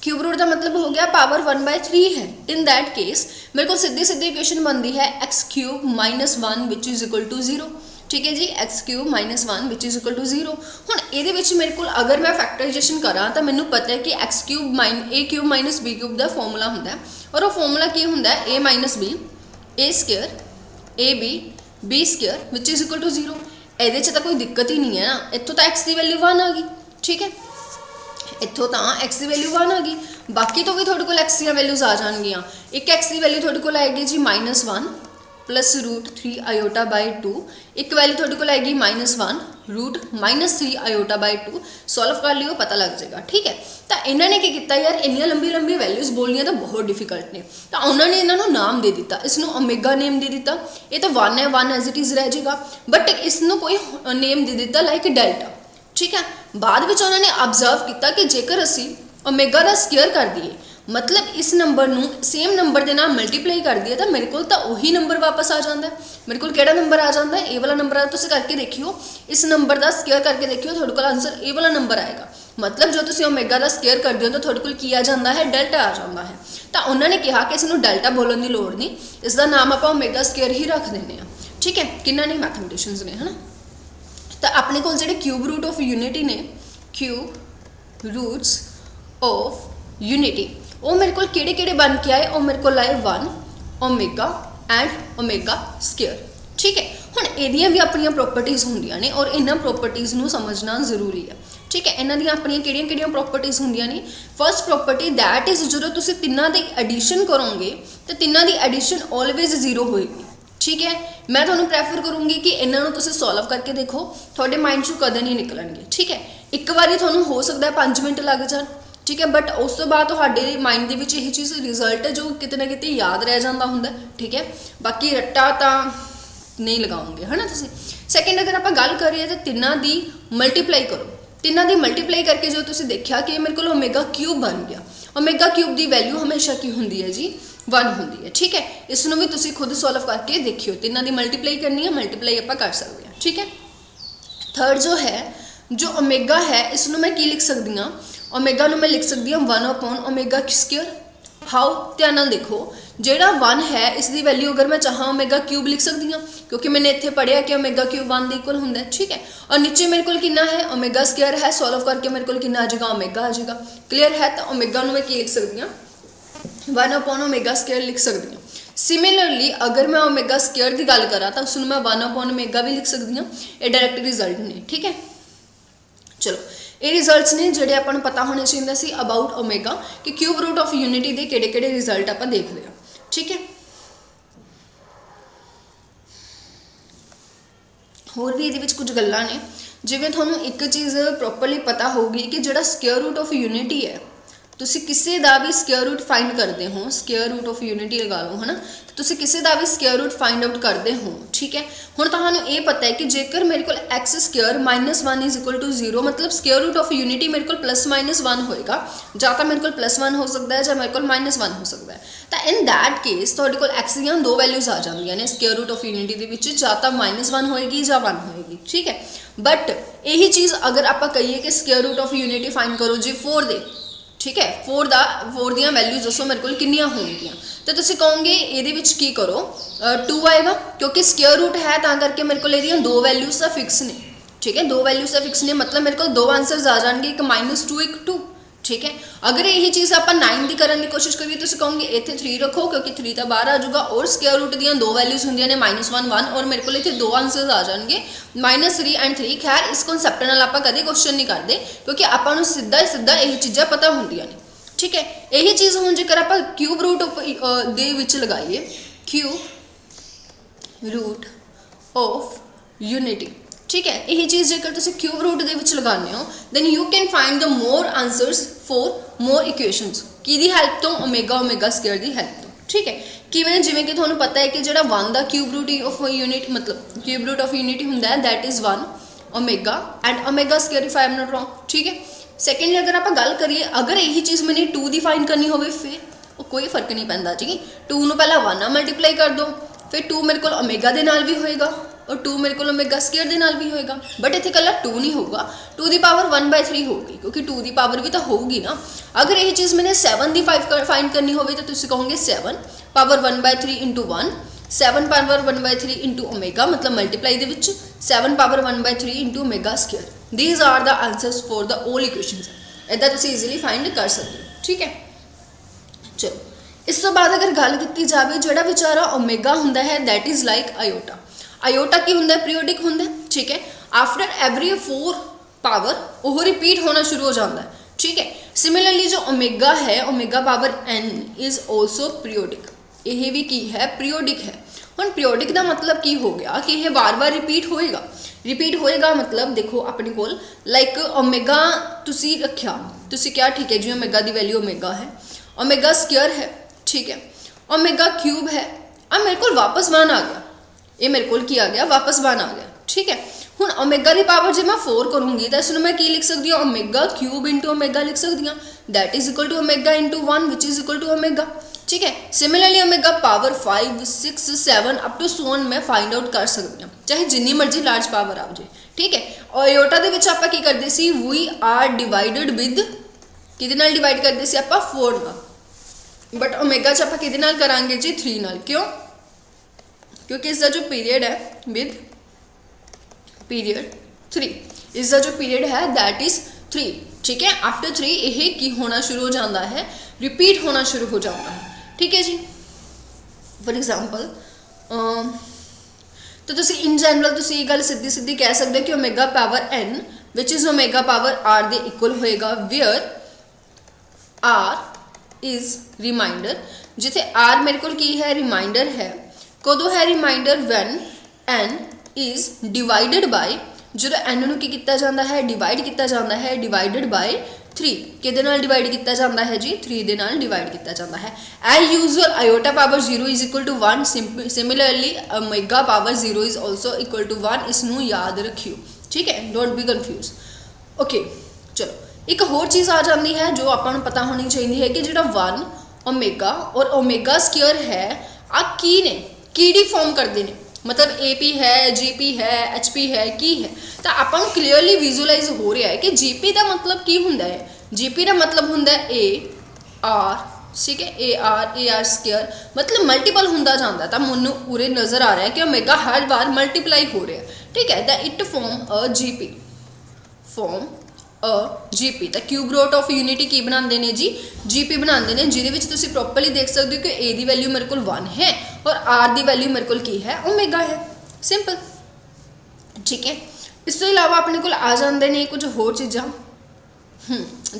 ਕਿਊਬ ਰੂਟ ਦਾ ਮਤਲਬ ਹੋ ਗਿਆ ਪਾਵਰ 1/3 ਹੈ। ਇਨ दैट केस ਮੇਰੇ ਕੋਲ ਸਿੱਧੀ ਇਕੁਏਸ਼ਨ ਬਣਦੀ ਹੈ x³ - 1 which is equal to 0, ਠੀਕ ਹੈ ਜੀ, x³ - 1 which is equal to 0। ਹੁਣ ਇਹਦੇ ਵਿੱਚ ਮੇਰੇ ਕੋਲ ਅਗਰ ਮੈਂ ਫੈਕਟਰਾਈਜੇਸ਼ਨ ਕਰਾਂ ਤਾਂ ਮੈਨੂੰ ਪਤਾ ਹੈ ਕਿ x³ - a³ - b³ ਦਾ ਫਾਰਮੂਲਾ ਹੁੰਦਾ ਹੈ, ਔਰ ਉਹ ਫਾਰਮੂਲਾ ਕੀ ਹੁੰਦਾ ਹੈ? a - b a² ab b² which is equal to 0। ਇਹਦੇ 'ਚ ਤਾਂ ਕੋਈ ਦਿੱਕਤ ਹੀ ਨਹੀਂ ਹੈ ਨਾ। ਇੱਥੋਂ ਤਾਂ x ਦੀ ਵੈਲਿਊ 1 ਆ ਗਈ, ਠੀਕ ਹੈ, ਇੱਥੋਂ ਤਾਂ x ਦੀ ਵੈਲਿਊ 1 ਆ ਗਈ। ਬਾਕੀ ਤੋਂ ਵੀ ਤੁਹਾਡੇ ਕੋਲ x ਦੀਆਂ ਵੈਲਿਊਜ਼ ਆ ਜਾਣਗੀਆਂ। ਇੱਕ x ਦੀ ਵੈਲਿਊ ਤੁਹਾਡੇ ਕੋਲ ਆਏਗੀ ਜੀ -1 ਪਲੱਸ √3 ਆਇਓਟਾ ਬਾਈ 2। ਇੱਕ ਵੈਲਿਊ ਤੁਹਾਡੇ ਕੋਲ ਆਏਗੀ -1 ਰੂਟ -3 ਆਇਓਟਾ ਬਾਈ 2। ਸੋਲਵ ਕਰ ਲਿਓ, ਪਤਾ ਲੱਗ ਜਾਏਗਾ, ਠੀਕ ਹੈ। ਤਾਂ ਇਹਨਾਂ ਨੇ ਕੀ ਕੀਤਾ ਯਾਰ, ਇੰਨੀਆਂ ਲੰਬੀ ਵੈਲਿਊਜ਼ ਬੋਲਣੀਆਂ ਤਾਂ ਬਹੁਤ ਡਿਫਿਕਲਟ ਨੇ, ਤਾਂ ਉਹਨਾਂ ਨੇ ਇਹਨਾਂ ਨੂੰ ਨਾਮ ਦੇ ਦਿੱਤਾ। ਇਸ ਨੂੰ ਓਮੇਗਾ ਨੇਮ ਦੇ ਦਿੱਤਾ। ਇਹ ਤਾਂ 1 ਹੈ, 1 ਐਜ਼ ਇਟ ਇਜ਼ ਰਹਿ ਜਾਏਗਾ, ਬਟ ਇਸ ਨੂੰ ਕੋਈ ਨੇਮ ਦੇ ਦਿੱਤਾ ਲਾਈਕ ਡੈਲਟਾ, ਠੀਕ ਹੈ। ਬਾਅਦ ਵਿੱਚ ਉਹਨਾਂ ਨੇ ਅਬਜ਼ਰਵ ਕੀਤਾ ਕਿ ਜੇਕਰ ਅਸੀਂ ਓਮੇਗਾ ਦਾ ਸਕੁਅਰ ਕਰ ਦਈਏ, ਮਤਲਬ ਇਸ ਨੰਬਰ ਨੂੰ ਸੇਮ ਨੰਬਰ ਦੇ ਨਾਲ ਮਲਟੀਪਲਾਈ ਕਰ ਦਈਏ, ਤਾਂ ਮੇਰੇ ਕੋਲ ਤਾਂ ਉਹੀ ਨੰਬਰ ਵਾਪਸ ਆ ਜਾਂਦਾ ਹੈ। ਮੇਰੇ ਕੋਲ ਕਿਹੜਾ ਨੰਬਰ ਆ ਜਾਂਦਾ ਹੈ? ਇਹ ਵਾਲਾ ਨੰਬਰ ਆ। ਤੁਸੀਂ ਕਰਕੇ ਦੇਖਿਓ, ਇਸ ਨੰਬਰ ਦਾ ਸਕੁਅਰ ਕਰਕੇ ਦੇਖਿਓ, ਤੁਹਾਡੇ ਕੋਲ ਆਨਸਰ ਇਹ ਵਾਲਾ ਨੰਬਰ ਆਏਗਾ। ਮਤਲਬ ਜੋ ਤੁਸੀਂ ਓਮੇਗਾ ਦਾ ਸਕੁਅਰ ਕਰਦੇ ਹੋ ਤਾਂ ਤੁਹਾਡੇ ਕੋਲ ਕੀ ਆ ਜਾਂਦਾ ਹੈ? ਡੈਲਟਾ ਆ ਜਾਂਦਾ ਹੈ। ਤਾਂ ਉਹਨਾਂ ਨੇ ਕਿਹਾ ਕਿ ਇਸ ਨੂੰ ਡੈਲਟਾ ਬੋਲਣ ਦੀ ਲੋੜ ਨਹੀਂ, ਇਸ ਦਾ ਨਾਮ ਆਪਾਂ ਓਮੇਗਾ ਸਕੁਅਰ ਹੀ ਰੱਖ ਦਿੰਦੇ ਹਾਂ, ਠੀਕ ਹੈ। ਕਿੰਨਾ ਨੇ? ਮੈਥਮੈਟੀਸ਼ੀਅਨਸ ਨੇ, ਹੈ ਨਾ। ਤਾਂ ਆਪਣੇ ਕੋਲ ਜਿਹੜੇ ਕਿਊਬ ਰੂਟ ਆਫ ਯੂਨਿਟੀ ਨੇ, ਕਿਊਬ ਰੂਟਸ ਆਫ ਯੂਨਿਟੀ, ਉਹ ਮੇਰੇ ਕੋਲ ਕਿਹੜੇ ਬਣ ਕੇ ਆਏ? ਉਹ ਮੇਰੇ ਕੋਲ ਆਏ 1 ਓਮੇਗਾ ਐਂਡ ਓਮੇਗਾ ਸਕੁਅਰ, ਠੀਕ ਹੈ। ਹੁਣ ਇਹਦੀਆਂ ਵੀ ਆਪਣੀਆਂ ਪ੍ਰੋਪਰਟੀਜ਼ ਹੁੰਦੀਆਂ ਨੇ ਔਰ ਇਹਨਾਂ ਪ੍ਰੋਪਰਟੀਜ਼ ਨੂੰ ਸਮਝਣਾ ਜ਼ਰੂਰੀ ਹੈ, ਠੀਕ ਹੈ। ਇਹਨਾਂ ਦੀਆਂ ਆਪਣੀਆਂ ਕਿਹੜੀਆਂ ਪ੍ਰੋਪਰਟੀਜ਼ ਹੁੰਦੀਆਂ ਨੇ? ਫਸਟ ਪ੍ਰੋਪਰਟੀ ਦੈਟ ਇਜ਼, ਜਦੋਂ ਤੁਸੀਂ ਤਿੰਨਾਂ ਦੀ ਐਡੀਸ਼ਨ ਕਰੋਗੇ ਤਾਂ ਤਿੰਨਾਂ ਦੀ ਐਡੀਸ਼ਨ ਆਲਵੇਜ਼ 0 ਹੋਏਗੀ, ਠੀਕ ਹੈ। ਮੈਂ ਤੁਹਾਨੂੰ ਪ੍ਰੈਫਰ ਕਰੂੰਗੀ ਕਿ ਇਹਨਾਂ ਨੂੰ ਤੁਸੀਂ ਸੋਲਵ ਕਰਕੇ ਦੇਖੋ, ਤੁਹਾਡੇ ਮਾਈਂਡ 'ਚੋਂ ਕਦੇ ਨਹੀਂ ਨਿਕਲਣਗੇ, ਠੀਕ ਹੈ। ਇੱਕ ਵਾਰੀ ਤੁਹਾਨੂੰ ਹੋ ਸਕਦਾ 5 ਮਿੰਟ ਲੱਗ ਜਾਣ, ठीक है। बट उस तो बाद तुहाडे माइंड दे विच यही चीज़ रिजल्ट है जो किते ना किते याद रह जाता हुंदा, ठीक है। बाकी रट्टा तां नहीं लगाओगे है ना तुसीं। सैकेंड अगर आप गल करिए तो तिन्नां दी मल्टीप्लाई करो, तिन्नां दी मल्टीप्लाई करके जो तुसीं देखिया कि मेरे को ओमेगा क्यूब बन गया। ओमेगा क्यूब की वैल्यू हमेशा की होंदी है जी 1 होंदी है, ठीक है। इसनों भी तुसीं खुद सॉल्व करके देखियो, तिन्नां दी मल्टीप्लाई करनी है, मल्टीप्लाई आपां कर सकते हैं, ठीक है। थर्ड जो है जो ओमेगा है इसनों मैं की लिख सकती हाँ, ओमेगा नूं मैं लिख सकती हाँ 1 ओमेगा स्क्वेयर। हाउ, ध्यान नाल देखो, जेड़ा 1 है इसकी वैल्यू अगर मैं चाहां ओमेगा क्यूब लिख सकती हाँ, क्योंकि मैंने इत्थे पढ़िया कि ओमेगा क्यूब 1 के इक्वल होंदा है, ठीक है। और नीचे मेरे को कितना है ओमेगा स्क्वेयर है, सॉल्व करके मेरे को कितना आ जाएगा ओमेगा आ जाएगा। क्लीयर है। तो ओमेगा नूं मैं की लिख सकती हाँ 1 ओमेगा स्क्वेयर लिख सकती हूँ। सिमिलरली अगर मैं ओमेगा स्क्वेयर की गल करा तो उसमें मैं 1 ओमेगा भी लिख सकती हूँ। ये डायरैक्ट रिजल्ट ने, ठीक है। चलो ये रिजल्ट्स ने जोड़े अपन पता होने चाहिए सी अबाउट ओमेगा कि क्यूब रूट ऑफ यूनिटी के किहड़े-किहड़े रिजल्ट आप देखते हैं, ठीक है। होर भी ये कुछ गल्लां ने, जिवें तुहानूं एक चीज़ प्रॉपरली पता होगी कि जिहड़ा स्क्वेयर रूट ऑफ यूनिटी है तुसी किसी का भी स्क्वेयर रूट फाइंड करते हो, स्क्वेयर रूट ऑफ यूनिटी लगा लो है ना, तो तुसी किसी का भी स्क्वेयर रूट फाइंड आउट करते हो, ठीक है। हुण तुहानूं ये पता है कि जेकर मेरे को X square -1 is equal to 0 मतलब स्क्वेयर रूट ऑफ यूनिटी मेरे को +-1 होएगा, जां तां मेरे को +1 हो सकता है जां मेरे को -1 हो सकता है। तो इन दैट केस तुहाडे कोल एक्स दी दो वैल्यूज आ जांदियां ने स्क्वेयर रूट ऑफ यूनिटी दे विच, जां तां -1 होएगी जां 1 होएगी, ठीक है। बट यही चीज़ अगर आप कहिए कि square root of unity find करो जी 4 दे, ठीक है, 4 दियाँ वैल्यूज दसो मेरे को कितनियां होंगियां, तो तुसीं कहोगे ये की करो 2 आएगा, क्योंकि स्क्वेयर रूट है तां करके मेरे को ये दो वैल्यूज तो फिक्स ने, ठीक है। 2 वैल्यूज तो फिक्स ने मतलब मेरे को 2 आंसर्स आ जाएंगे, एक -2 एक 2, ठीक है। अगर यही चीज़ आप 9 की करने की कोशिश करिए तो कहोगे इतने 3 रखो क्योंकि 3 तो बाहर आ जाऊगा, और स्क्वेयर रूट दियाँ 2 वैल्यूज होंगे ने -1 1, और मेरे को इतने 2 आंसर्स आ जाएंगे -3 एंड 3। खैर इस कॉन्सैप्ट नाल आप कदे क्वेश्चन नहीं करते क्योंकि आपको सीधा सीधा यही चीज़ां पता होंदियां ने, ठीक है। यही चीज़ हुण जेकर आप क्यूब रूट दे विच लगाइए, क्यूब रूट ऑफ यूनिटी, ठीक है। यही चीज़ जेकर तुसीं क्यूब रूट दे विच लगाने हो then you can find the more answers for more equations किहदी हेल्प तो ओमेगा स्क्वेयर की हेल्प तो, ठीक है। किवें जिवें कि तुहानूं पता है कि जिहड़ा 1 दा क्यूब रूट ऑफ यूनिटी मतलब क्यूब रूट ऑफ यूनिटी हुंदा है that is 1 omega and omega square if I am not wrong, ठीक है। सैकेंडली अगर आप गल करिए अगर यही चीज़ मैंने 2 की फाइंड करनी हो फिर कोई फर्क नहीं पैंदा जी। 2 नूं पहला 1 मल्टीप्लाई कर दो, फिर 2 मेरे को ओमेगा दे नाल भी होएगा और 2 मेरे को ओमेगा स्क्वेयर दे नाल भी होएगा, बट इत्थे कल्ला 2 नहीं होगा, 2 की पावर 1/3 होगी क्योंकि 2 की पावर भी तो होगी ना। अगर यही चीज़ मैंने 7 की फाइंड करनी हो तो तुसीं कहोगे 7 power 1/3 into 1, 7 power 1/3 into omega मतलब मल्टीप्लाई दे विच 7 power 1/3 into omega square. These are the answers for the all equations. इदा तुसीं ईजीली फाइंड कर सकते हो, ठीक है। चलो इस तो बाद अगर गल की जाए जोड़ा बेचारा ओमेगा हुंदा है that is like iota. Iota की हुंदा है पीरियोडिक हुंदा है, ठीक है। आफ्टर एवरी 4 पावर वो रिपीट होना शुरू हो जाता है, ठीक है। सिमिलरली जो ओमेगा है omega power n is also periodic, यह भी की है पीरियोडिक है। हुण पीरियोडिक का मतलब की हो गया कि यह बार बार रिपीट होएगा मतलब देखो अपने कोल लाइक ओमेगा तुसी रखिया तुसी क्या ठीक है जी ओमेगा की वैल्यू ओमेगा है, ओमेगा स्क्वेयर है, ठीक है, ओमेगा क्यूब है। अब मेरे को वापस 1 आ गया, ये मेरे को की आ गया वापस 1 आ गया, ठीक है। हुण ओमेगा की पावर जो मैं 4 करूँगी तो इसमें मैं की लिख सकती हूँ ओमेगा क्यूब इंटू ओमेगा लिख सकती हूँ that is equal to omega into 1 which is equal to omega, ठीक है। Similarly omega power 5 6 7 up to so on मैं फाइंड आउट कर सकती हूँ चाहे जिन्नी मर्जी लार्ज पावर आ जाए, ठीक है। और आयोटा दे विच आपां की करदे सी वी आर डिवाइडेड विद किहदे नाल डिवाइड करदे सी आपां 4 नाल, बट ओमेगा च आपां किहदे नाल करांगे जी 3 नाल, क्यों क्योंकि इसका जो पीरियड है विद पीरियड 3, इसका जो पीरियड है दैट इज 3, ठीक है। आफ्टर 3 यह की होना शुरू हो जाता है रिपीट होना शुरू हो जाता है, ठीक है जी। फॉर एग्जाम्पल तो तुसी इन जनरल तुसी ये गल सीधी सीधी कह सकते हो कि omega power n which is omega power r they equal होएगा वेयर r इज रिमाइंडर, जिथे r मेरे को की है रिमाइंडर है, कदों है remainder when n is divided by जो n नूं की किया जाता है डिवाइड किया जाता है डिवाइडेड बाय 3 ਕਿਹਦੇ ਨਾਲ ਡਿਵਾਈਡ ਕੀਤਾ ਜਾਂਦਾ ਹੈ ਜੀ 3 ਦੇ ਨਾਲ ਡਿਵਾਈਡ ਕੀਤਾ ਜਾਂਦਾ ਹੈ as usual iota power 0 is equal to 1 similarly omega power 0 is also equal to 1 ਇਸ ਨੂੰ ਯਾਦ ਰੱਖਿਓ ਠੀਕ ਹੈ ਡੋਂਟ ਬੀ ਕਨਫਿਊਜ਼ ਓਕੇ ਚਲੋ ਇੱਕ ਹੋਰ ਚੀਜ਼ ਆ ਜਾਂਦੀ ਹੈ ਜੋ ਆਪਾਂ ਨੂੰ ਪਤਾ ਹੋਣੀ ਚਾਹੀਦੀ ਹੈ ਕਿ ਜਿਹੜਾ 1 ਓਮੇਗਾ ਔਰ ਓਮੇਗਾ ਸਕੁਅਰ ਹੈ ਆ ਕੀ ਨੇ ਕਿਹੜੀ ਫਾਰਮ ਕਰਦੇ ਨੇ मतलब AP है GP है HP है की है तो ਆਪਾਂ ਨੂੰ ਕਲੀਅਰਲੀ ਵਿਜ਼ੂਅਲਾਈਜ਼ ਹੋ ਰਿਹਾ ਹੈ ਕਿ GP ਦਾ ਮਤਲਬ ਕੀ ਹੁੰਦਾ ਹੈ GP ਦਾ ਮਤਲਬ ਹੁੰਦਾ ਹੈ AR ਠੀਕ ਹੈ AR ਸਕੁਅਰ ਮਤਲਬ ਮਲਟੀਪਲ ਹੁੰਦਾ ਜਾਂਦਾ ਤਾਂ ਮੈਨੂੰ ਉਰੇ ਨਜ਼ਰ ਆ ਰਿਹਾ ਕਿ ਓਮੇਗਾ ਹਰ ਵਾਰ ਮਲਟੀਪਲਾਈ ਹੋ ਰਿਹਾ ਠੀਕ ਹੈ ਦਾ it form a GP form GP ਤਾਂ ਕਿਊਬ ਰੂਟ ਆਫ ਯੂਨਿਟੀ ਕੀ ਬਣਾਉਂਦੇ ਨੇ ਜੀ GP ਬਣਾਉਂਦੇ ਨੇ ਜਿਹਦੇ ਵਿੱਚ ਤੁਸੀਂ ਪ੍ਰੋਪਰਲੀ ਦੇਖ ਸਕਦੇ ਹੋ ਕਿ A ਦੀ ਵੈਲਿਊ ਮੇਰੇ ਕੋਲ 1 ਹੈ और R ਦੀ ਵੈਲਿਊ ਮੇਰੇ ਕੋਲ ਕੀ ਹੈ ਓਮੇਗਾ ਹੈ ਸਿੰਪਲ ਠੀਕ ਹੈ ਇਸ ਤੋਂ ਇਲਾਵਾ ਆਪਣੇ ਕੋਲ ਆ ਜਾਂਦੇ ਨੇ ਕੁਝ ਹੋਰ ਚੀਜ਼ਾਂ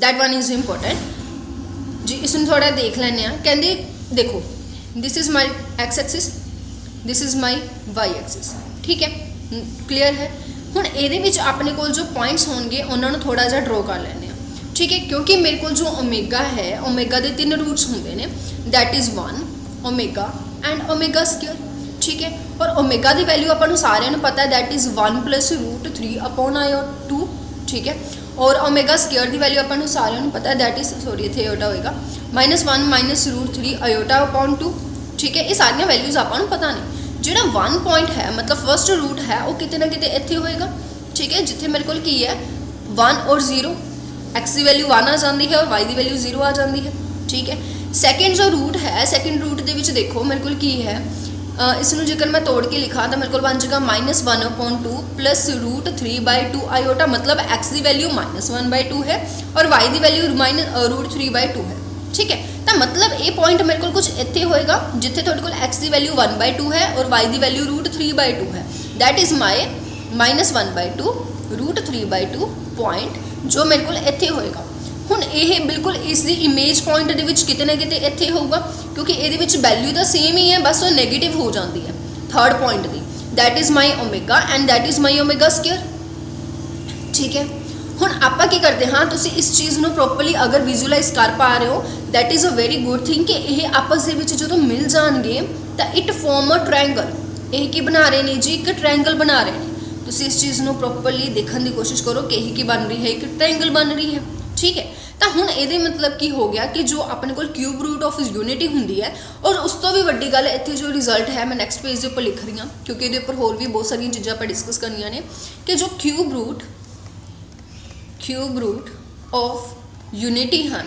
that one is important ਜੀ ਇਸ ਨੂੰ ਥੋੜਾ ਦੇਖ ਲੈਂਦੇ ਆ ਕਹਿੰਦੇ ਦੇਖੋ this is my x axis this is my y axis ਠੀਕ ਹੈ ਕਲੀਅਰ ਹੈ ਹੁਣ ਇਹਦੇ ਵਿੱਚ ਆਪਣੇ ਕੋਲ ਜੋ ਪੁਆਇੰਟਸ ਹੋਣਗੇ ਉਹਨਾਂ ਨੂੰ ਥੋੜਾ ਜਿਹਾ ਡਰਾ ਕਰ ਲੈਂਦੇ ਆ ਠੀਕ ਹੈ ਕਿਉਂਕਿ ਮੇਰੇ ਕੋਲ ਜੋ ਓਮੇਗਾ ਹੈ ਓਮੇਗਾ ਦੇ 3 ਰੂਟਸ ਹੁੰਦੇ ਨੇ that is 1 omega and omega square ठीक है और ओमेगा की वैल्यू अपन सारे पता है that is 1 plus root 3 upon (2) ठीक है और ओमेगा स्क्वायर की वैल्यू अपन सारे पता है दैट इज़ सॉरी इतने आयोटा होएगा -1 माइनस रूट 3 आयोटा अपॉन 2 ठीक है ये सारिया वैल्यूज़ अपन पता नहीं जो 1 पॉइंट है मतलब फर्स्ट रूट है वो कितने ना कितने इतने होएगा ठीक है जिथे मेरे को की है 1 और 0 एक्स की वैल्यू 1 आ जाती है और वाई की वैल्यू 0 आ जाती है ठीक है सैकेंड जो रूट है सैकेंड रूट के देखो मेरे को की है इसनों जेकर मैं तोड़ के लिखा तो मेरे को बन जाएगा -1/2 प्लस रूट 3/2 आयोटा मतलब एक्स की वैल्यू -1/2 है और वाई की वैल्यू रूट 3/2 है ठीक है तो मतलब ये पॉइंट मेरे को कुछ इतने होएगा जिथे थोड़े को एक्स की वैल्यू 1/2 है और वाई की वैल्यू रूट 3/2 है that is my -1/2 root 3/2 point जो मेरे को इतने होएगा ਹੁਣ ਇਹ ਬਿਲਕੁਲ ਇਸ ਦੀ ਇਮੇਜ ਪੁਆਇੰਟ ਦੇ ਵਿੱਚ ਕਿਤੇ ਨਾ ਕਿਤੇ ਇੱਥੇ ਹੋਊਗਾ ਕਿਉਂਕਿ ਇਹਦੇ ਵਿੱਚ ਵੈਲਿਊ ਤਾਂ ਸੇਮ ਹੀ ਹੈ ਬਸ ਉਹ ਨੈਗੇਟਿਵ ਹੋ ਜਾਂਦੀ ਹੈ third point the that is my omega and that is my omega square ਠੀਕ ਹੈ ਹੁਣ ਆਪਾਂ ਕੀ ਕਰਦੇ ਹਾਂ ਤੁਸੀਂ ਇਸ ਚੀਜ਼ ਨੂੰ ਪ੍ਰੋਪਰਲੀ ਅਗਰ ਵਿਜ਼ੂਅਲਾਈਜ਼ ਕਰ ਪਾ ਰਹੇ ਹੋ that is a very good thing ਕਿ ਇਹ ਆਪਸ ਦੇ ਵਿੱਚ ਜਦੋਂ ਮਿਲ ਜਾਣਗੇ ਤਾਂ ਇਟ ਫਾਰਮ ਅ ਟ੍ਰਾਇੰਗਲ ਇਹ ਕੀ ਬਣਾ ਰਹੇ ਨੇ ਜੀ ਇੱਕ ਟ੍ਰਾਇੰਗਲ ਬਣਾ ਰਹੇ ਨੇ ਤੁਸੀਂ ਇਸ ਚੀਜ਼ ਨੂੰ ਪ੍ਰੋਪਰਲੀ ਦੇਖਣ ਦੀ ਕੋਸ਼ਿਸ਼ ਕਰੋ ਕਿ ਇਹ ਕੀ ਬਣ ਰਹੀ ਹੈ ਇੱਕ ਟ੍ਰਾਇੰਗਲ ਬਣ ਰਹੀ ਹੈ ठीक है तो हुण ये मतलब की हो गया कि जो अपने को क्यूब रूट ऑफ यूनिटी होंगी है और उस तो भी वड्डी गल इत्थे जो रिजल्ट है मैं नैक्सट पेज के उपर लिख रही हाँ क्योंकि ये उपर होर भी बहुत सारी चीज़ां आप डिस्कस करनियां ने कि जो क्यूब रूट ऑफ यूनिटी हैं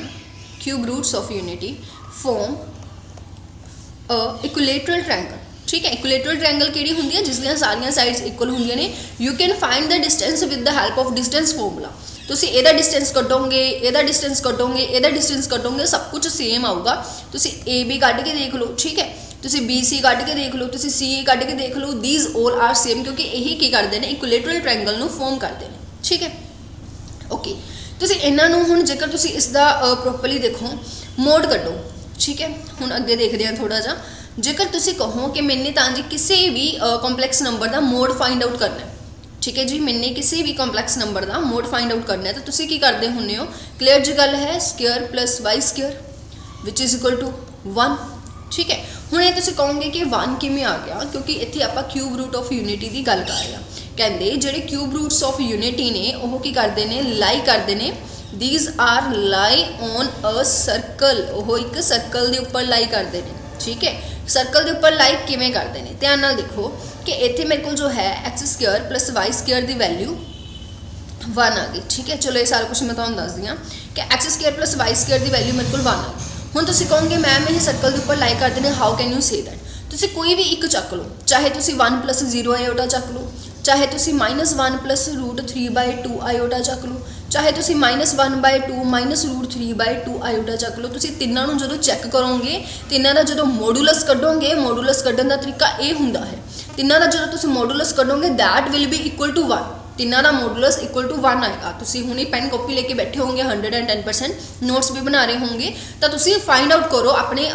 cube roots of unity form equilateral triangle ठीक है इक्विलेटरल ट्रायंगल किहड़ी हुंदी है जिसदियां सारियां साइड्स इक्वल होंदियां ने you can find the distance with the help of distance formula ਤੁਸੀਂ ਇਹਦਾ ਡਿਸਟੈਂਸ ਕੱਢੋਗੇ ਇਹਦਾ ਡਿਸਟੈਂਸ ਕੱਢੋਗੇ ਇਹਦਾ ਡਿਸਟੈਂਸ ਕੱਢੋਗੇ ਸਭ ਕੁਝ ਸੇਮ ਆਊਗਾ ਤੁਸੀਂ AB ਕੱਢ ਕੇ ਦੇਖ ਲਓ ਠੀਕ ਹੈ ਤੁਸੀਂ BC ਕੱਢ ਕੇ ਦੇਖ ਲਓ ਤੁਸੀਂ CE ਕੱਢ ਕੇ ਦੇਖ ਲਓ ਥੀਸ ਆਲ ਆਰ ਸੇਮ ਕਿਉਂਕਿ ਇਹੀ ਕੀ ਕਰਦੇ ਨੇ ਇਕੁਇਲੇਟਰਲ ਟ੍ਰਾਇੰਗਲ ਨੂੰ ਫਾਰਮ ਕਰਦੇ ਨੇ ਠੀਕ ਹੈ ਓਕੇ ਤੁਸੀਂ ਇਹਨਾਂ ਨੂੰ ਹੁਣ ਜੇਕਰ ਤੁਸੀਂ ਇਸ ਦਾ ਪ੍ਰੋਪਰਲੀ ਦੇਖੋ ਮੋਡ ਕੱਢੋ ਠੀਕ ਹੈ ਹੁਣ ਅੱਗੇ ਦੇਖਦੇ ਹਾਂ ਥੋੜਾ ਜਿਹਾ ਜੇਕਰ ਤੁਸੀਂ ਕਹੋ ਕਿ ਮੈਨੇ ਤਾਂ ਜੀ ਕਿਸੇ ਵੀ ਕੰਪਲੈਕਸ ਨੰਬਰ ਦਾ ਮੋਡ ਫਾਈਂਡ ਆਊਟ ਕਰਨਾ ਹੈ ठीक है जी मैंने किसी भी कंपलैक्स नंबर का मोड फाइंड आउट करना है तो तुसी की करते होंगे हो क्लीयर जी गल है square plus Y square which is equal to 1 ठीक है हुण ये तुसी कहोगे कि 1 किवें आ गया क्योंकि इत्थे आपां क्यूब रूट ऑफ यूनिटी की गल कर रहे हैं कहते जिहड़े क्यूब रूट्स ऑफ यूनिटी ने वो की करते हैं लाई करते हैं these are lie on a circle वो एक सर्कल के उपर लाई करते हैं ठीक है सर्कल के उपर लाई किवें करते हैं ध्यान नाल देखो कि इत्थे मेरे को जो है X square plus Y square की वैल्यू 1 आ गई ठीक है चलो ये सारा कुछ मैं तुहानूं दस दी हाँ कि X square plus Y square की वैल्यू मेरे को 1 आ गई हुण तुसीं कहोगे मैम ये सर्कल के उपर लाई करते हैं how can you say that तुसीं कोई भी एक चक लो चाहे तुसीं 1 प्लस 0 आयोटा चक लो चाहे तुसीं -1 प्लस रूट 3/2 आयोटा चक लो चाहे तुसीं -1/2 माइनस रूट 3/2 आयोटा चक लो तुसीं तिन्नां नूं जदों चैक करोगे तिन्नां दा जदों मॉडुलस कढोगे मॉडुलस कढण दा तरीका ये हुंदा है तिन्नां दा जदों तुसीं मॉडुलस कढोगे that will be equal to 1 तिन्नां दा मॉडुलस इक्वल टू 1 आएगा तुसीं हुणे पेन कॉपी लेके बैठे होंगे 110% नोट्स भी बना रहे होंगे तो तुसीं फाइंड आउट करो अपने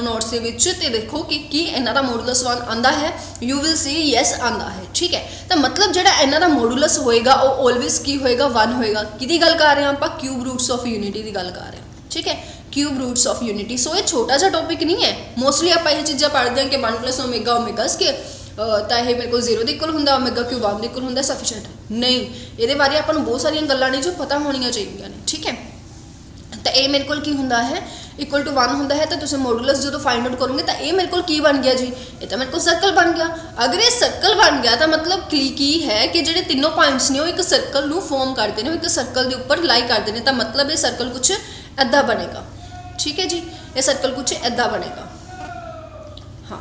नोट्स दे विच ते देखो कि इन्हां दा मॉडुलस 1 आंदा है यू विल सी यस आंदा है ठीक है। तो मतलब ਜਿਹੜਾ ਇਹਨਾਂ ਦਾ ਮੋਡੂਲਸ ਹੋਏਗਾ ਉਹ ਆਲਵੇਸ ਕੀ ਹੋਏਗਾ 1 ਹੋਏਗਾ। ਕਿਹਦੀ ਗੱਲ ਕਰ ਰਹੇ ਹਾਂ ਆਪਾਂ ਕਿਊਬ ਰੂਟਸ ਆਫ ਯੂਨਿਟੀ ਦੀ ਗੱਲ ਕਰ ਰਹੇ ਹਾਂ ਠੀਕ ਹੈ ਕਿਊਬ ਰੂਟਸ ਆਫ ਯੂਨਿਟੀ। ਸੋ ਇਹ ਛੋਟਾ ਜਿਹਾ ਟੌਪਿਕ ਨਹੀਂ ਹੈ। ਮੋਸਟਲੀ ਆਪਾਂ ਇਹ ਚੀਜ਼ਾਂ ਪੜ੍ਹਦੇ ਹਾਂ ਕਿ 1 + ਓਮੇਗਾ ਓਮੇਗਾ ਸਕੁਅਰ ਤਾਂ ਇਹ ਮੇਰੇ ਕੋਲ 0 ਦੇ ਇਕੁਅਲ ਹੁੰਦਾ ਓਮੇਗਾ ਕਿਊਬ 1 ਦੇ ਇਕੁਅਲ ਹੁੰਦਾ ਸਫੀਸ਼ੀਐਂਟ ਨਹੀਂ। ਇਹਦੇ ਬਾਰੇ ਆਪਾਂ ਨੂੰ ਬਹੁਤ ਸਾਰੀਆਂ ਗੱਲਾਂ ਨੇ ਜੋ ਪਤਾ ਹੋਣੀਆਂ ਚਾਹੀਦੀਆਂ ਨੇ ਠੀਕ ਹੈ। ਤਾਂ ਇਹ ਮੇਰੇ ਕੋਲ ਕੀ ਹੁੰਦਾ ਹੈ ਇਕੁਅਲ ਟੂ 1 ਹੁੰਦਾ ਹੈ। ਤਾਂ ਤੁਸੀਂ ਮੋਡੂਲਸ ਜਦੋਂ ਫਾਈਂਡ ਆਊਟ ਕਰੋਗੇ ਤਾਂ ਇਹ ਮੇਰੇ ਕੋਲ ਕੀ ਬਣ ਗਿਆ ਜੀ ਇਹ ਤਾਂ ਮੇਰੇ ਕੋਲ ਸਰਕਲ ਬਣ ਗਿਆ। ਅਗਰ ਇਹ ਸਰਕਲ ਬਣ ਗਿਆ ਤਾਂ ਮਤਲਬ ਕੀ ਹੈ ਕਿ ਜਿਹੜੇ ਤਿੰਨੋਂ ਪੁਆਇੰਟਸ ਨੇ ਉਹ ਇੱਕ ਸਰਕਲ ਨੂੰ ਫਾਰਮ ਕਰਦੇ ਨੇ, ਉਹ ਇੱਕ ਸਰਕਲ ਦੇ ਉੱਪਰ ਲਾਈ ਕਰਦੇ ਨੇ। ਤਾਂ ਮਤਲਬ ਇਹ ਸਰਕਲ ਕੁਛ ਇੱਦਾਂ ਬਣੇਗਾ ਠੀਕ ਹੈ ਜੀ। ਇਹ ਸਰਕਲ ਕੁਛ ਇੱਦਾਂ ਬਣੇਗਾ ਹਾਂ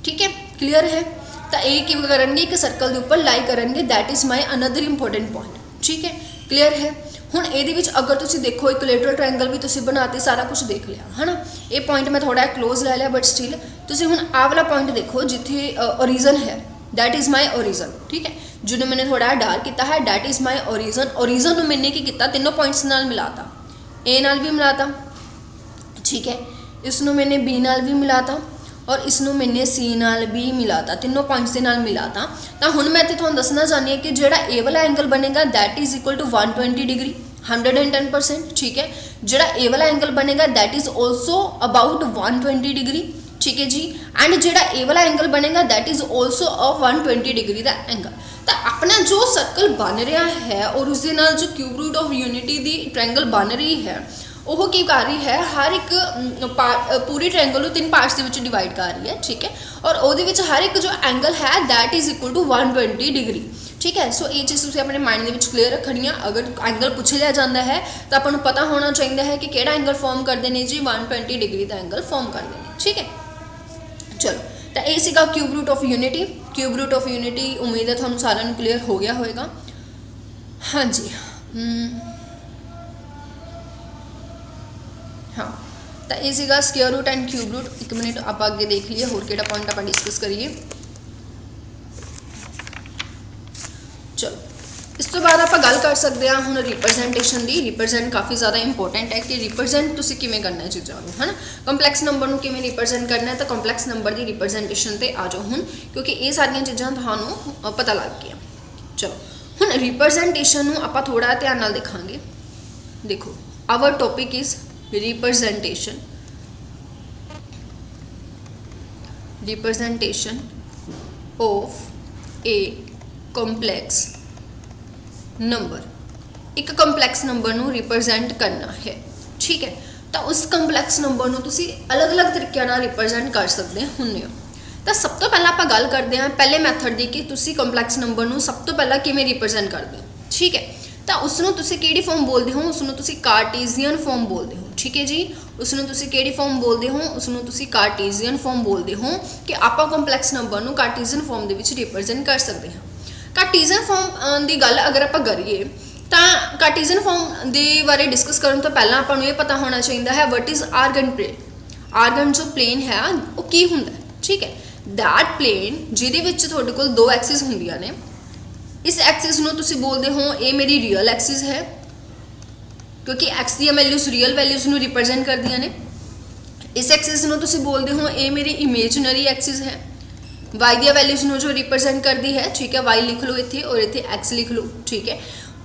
ਠੀਕ ਹੈ ਕਲੀਅਰ ਹੈ। ਤਾਂ ਇਹ ਕੀ ਕਰਨਗੇ ਇੱਕ ਸਰਕਲ ਦੇ ਉੱਪਰ ਲਾਈ ਕਰਨਗੇ। That is my another important point ਠੀਕ ਹੈ ਕਲੀਅਰ ਹੈ। ਹੁਣ ਇਹਦੇ ਵਿੱਚ ਅਗਰ ਤੁਸੀਂ ਦੇਖੋ ਇਕੁਲੇਟਰਲ ਟ੍ਰਾਇੰਗਲ ਵੀ ਤੁਸੀਂ ਬਣਾਤੇ ਸਾਰਾ ਕੁਝ ਦੇਖ ਲਿਆ ਹੈ ਨਾ। ਇਹ ਪੁਆਇੰਟ ਮੈਂ ਥੋੜਾ ਕਲੋਜ਼ ਲੈ ਲਿਆ ਬਟ ਸਟਿਲ ਤੁਸੀਂ ਹੁਣ ਆਹ ਵਾਲਾ ਪੁਆਇੰਟ ਦੇਖੋ ਜਿੱਥੇ ਓਰੀਜਨ ਹੈ ਦੈਟ ਇਜ਼ ਮਾਈ ਓਰੀਜਨ ਠੀਕ ਹੈ। ਜਿਹਨੂੰ ਮੈंने ਥੋੜਾ ਡਾਰਕ ਕੀਤਾ ਹੈ that is my origin. Origin ਨੂੰ ਮੈंने ਕੀ ਕੀਤਾ ਤਿੰਨੋਂ ਪੁਆਇੰਟਸ ਨਾਲ ਮਿਲਾਤਾ। ए ਨਾਲ ਵੀ ਮਿਲਾਤਾ ठीक है, इसनों मैंने बी नाल भी मिलाता और इसनों मैंने सी नाल भी मिलाता, तीनों पॉइंट्स के नाल मिलाता। तो हुण मैं इत्थे तुहानूं दसना चाहनी है कि जिहड़ा ए वाला एंगल बनेगा that is equal to 120 degree 110% ठीक है। जिहड़ा ए वाला एंगल बनेगा that is also about 120 degree ठीक है जी। एंड जिहड़ा ए वाला एंगल बनेगा that is also a 120 degree का एंगल। तो अपना जो सर्कल बन रहा है और उस दे नाल जो क्यूब रूट ऑफ यूनिटी दी ट्रायंगल बन रही है ਉਹ ਕੀ ਕਰ ਰਹੀ ਹੈ ਹਰ ਇੱਕ ਪੂਰੀ ਟ੍ਰਾਇੰਗਲ ਨੂੰ 3 ਪਾਰਟਸ ਦੇ ਵਿੱਚ ਡਿਵਾਈਡ ਕਰ ਰਹੀ ਹੈ ਠੀਕ ਹੈ। ਔਰ ਉਹਦੇ ਵਿੱਚ ਹਰ ਇੱਕ ਜੋ ਐਂਗਲ ਹੈ that is equal to 120 degree ਠੀਕ ਹੈ। ਸੋ ਇਹ ਚੀਜ਼ ਤੁਸੀਂ ਆਪਣੇ ਮਾਈਂਡ ਦੇ ਵਿੱਚ ਕਲੀਅਰ ਰੱਖਣੀ ਆ। ਅਗਰ ਐਂਗਲ ਪੁੱਛ ਲਿਆ ਜਾਂਦਾ ਹੈ ਤਾਂ ਆਪਾਂ ਨੂੰ ਪਤਾ ਹੋਣਾ ਚਾਹੀਦਾ ਹੈ ਕਿ ਕਿਹੜਾ ਐਂਗਲ ਫਾਰਮ ਕਰਦੇ ਨੇ ਜੀ 120 ਡਿਗਰੀ ਦਾ ਐਂਗਲ ਫਾਰਮ ਕਰਦੇ ਨੇ ਠੀਕ ਹੈ। ਚਲੋ ਤਾਂ ਇਹ ਸੀਗਾ cube root of unity. Cube root of unity ਉਮੀਦ ਹੈ ਤੁਹਾਨੂੰ ਸਾਰਿਆਂ ਨੂੰ ਕਲੀਅਰ ਹੋ ਗਿਆ ਹੋਵੇਗਾ ਹਾਂਜੀ हाँ। तो ये सीगा square root and cube root. एक मिनट आप अगे देख लीए होर किहड़ा पॉइंट आप डिस्कस करिए। चलो इस तो बाद आप गल कर सकते हैं हुण रिप्रजेंटेशन की। रिप्रजेंट काफ़ी ज़्यादा इंपॉर्टेंट है कि रिप्रजेंट तुसीं किवें करना है चीज़ों को है ना। कंपलैक्स नंबर नूं किवें रिप्रजेंट करना है तो कंपलैक्स नंबर की रिप्रजेंटेशन ते आ जाओ हुण क्योंकि ये सारियां चीज़ां तुहानूं पता लग गई। चलो हुण रिप्रजेंटेशन नूं आपां थोड़ा ध्यान नाल देखांगे। देखो our topic is representation of a complex number। एक complex number ਨੂੰ represent करना है ठीक है। तो उस complex number ਨੂੰ ਤੁਸੀਂ अलग अलग तरीके ਨਾਲ represent कर सकते ਹੁੰਦੇ ਹੋ। ਤਾਂ ਸਭ ਤੋਂ ਪਹਿਲਾਂ ਆਪਾਂ ਗੱਲ ਕਰਦੇ ਹਾਂ ਪਹਿਲੇ ਮੈਥਡ ਦੀ ਕਿ ਤੁਸੀਂ complex number ਨੂੰ ਸਭ ਤੋਂ ਪਹਿਲਾਂ ਕਿਵੇਂ represent ਕਰਦੇ ਹੋ ਠੀਕ ਹੈ। ਤਾਂ ਉਸ ਨੂੰ ਤੁਸੀਂ ਕਿਹੜੀ ਫਾਰਮ ਬੋਲਦੇ ਹੋ ਉਸ ਨੂੰ ਤੁਸੀਂ ਕਾਰਟੀਜ਼ੀਅਨ ਫਾਰਮ ਬੋਲਦੇ ਹੋ ਠੀਕ ਹੈ ਜੀ। ਉਸ ਨੂੰ ਤੁਸੀਂ ਕਿਹੜੀ ਫਾਰਮ ਬੋਲਦੇ ਹੋ ਉਸ ਨੂੰ ਤੁਸੀਂ ਕਾਰਟੀਜ਼ੀਅਨ ਫਾਰਮ ਬੋਲਦੇ ਹੋ ਕਿ ਆਪਾਂ ਕੰਪਲੈਕਸ ਨੰਬਰ ਨੂੰ ਕਾਰਟੀਜ਼ੀਅਨ ਫਾਰਮ ਦੇ ਵਿੱਚ ਰਿਪਰੈਜ਼ੈਂਟ ਕਰ ਸਕਦੇ ਹਾਂ। ਕਾਰਟੀਜ਼ੀਅਨ ਫਾਰਮ ਦੀ ਗੱਲ ਅਗਰ ਆਪਾਂ ਕਰੀਏ ਤਾਂ ਕਾਰਟੀਜ਼ੀਅਨ ਫਾਰਮ ਦੇ ਬਾਰੇ ਡਿਸਕਸ ਕਰਨ ਤੋਂ ਪਹਿਲਾਂ ਆਪਾਂ ਨੂੰ ਇਹ ਪਤਾ ਹੋਣਾ ਚਾਹੀਦਾ ਹੈ what is Argand plane. Argand ਜੋ ਪਲੇਨ ਹੈ ਉਹ ਕੀ ਹੁੰਦਾ ਠੀਕ ਹੈ। ਦੈਟ ਪਲੇਨ ਜਿਹਦੇ ਵਿੱਚ ਤੁਹਾਡੇ ਕੋਲ ਦੋ ਐਕਸਿਸ ਹੁੰਦੀਆਂ ਨੇ। इस एक्सिस ਨੂੰ ਤੁਸੀਂ ਬੋਲਦੇ ਹੋ ਇਹ ਮੇਰੀ ਰੀਅਲ ਐਕਸਿਸ ਹੈ ਕਿਉਂਕਿ x ਦੀਆਂ ਵੈਲਿਊਜ਼ ਰੀਅਲ ਵੈਲਿਊਜ਼ ਨੂੰ ਰਿਪਰੈਜ਼ੈਂਟ ਕਰਦੀਆਂ ਨੇ। ਇਸ ਐਕਸਿਸ ਨੂੰ ਤੁਸੀਂ ਬੋਲਦੇ ਹੋ ਇਹ ਮੇਰੀ ਇਮੇਜਨਰੀ ਐਕਸਿਸ ਹੈ। y ਦੀਆਂ ਵੈਲਿਊਜ਼ ਨੂੰ ਜੋ ਰਿਪਰੈਜ਼ੈਂਟ ਕਰਦੀ ਹੈ ਠੀਕ ਹੈ y ਲਿਖ ਲਓ ਇੱਥੇ ਔਰ ਇੱਥੇ x ਲਿਖ ਲਓ ਠੀਕ ਹੈ।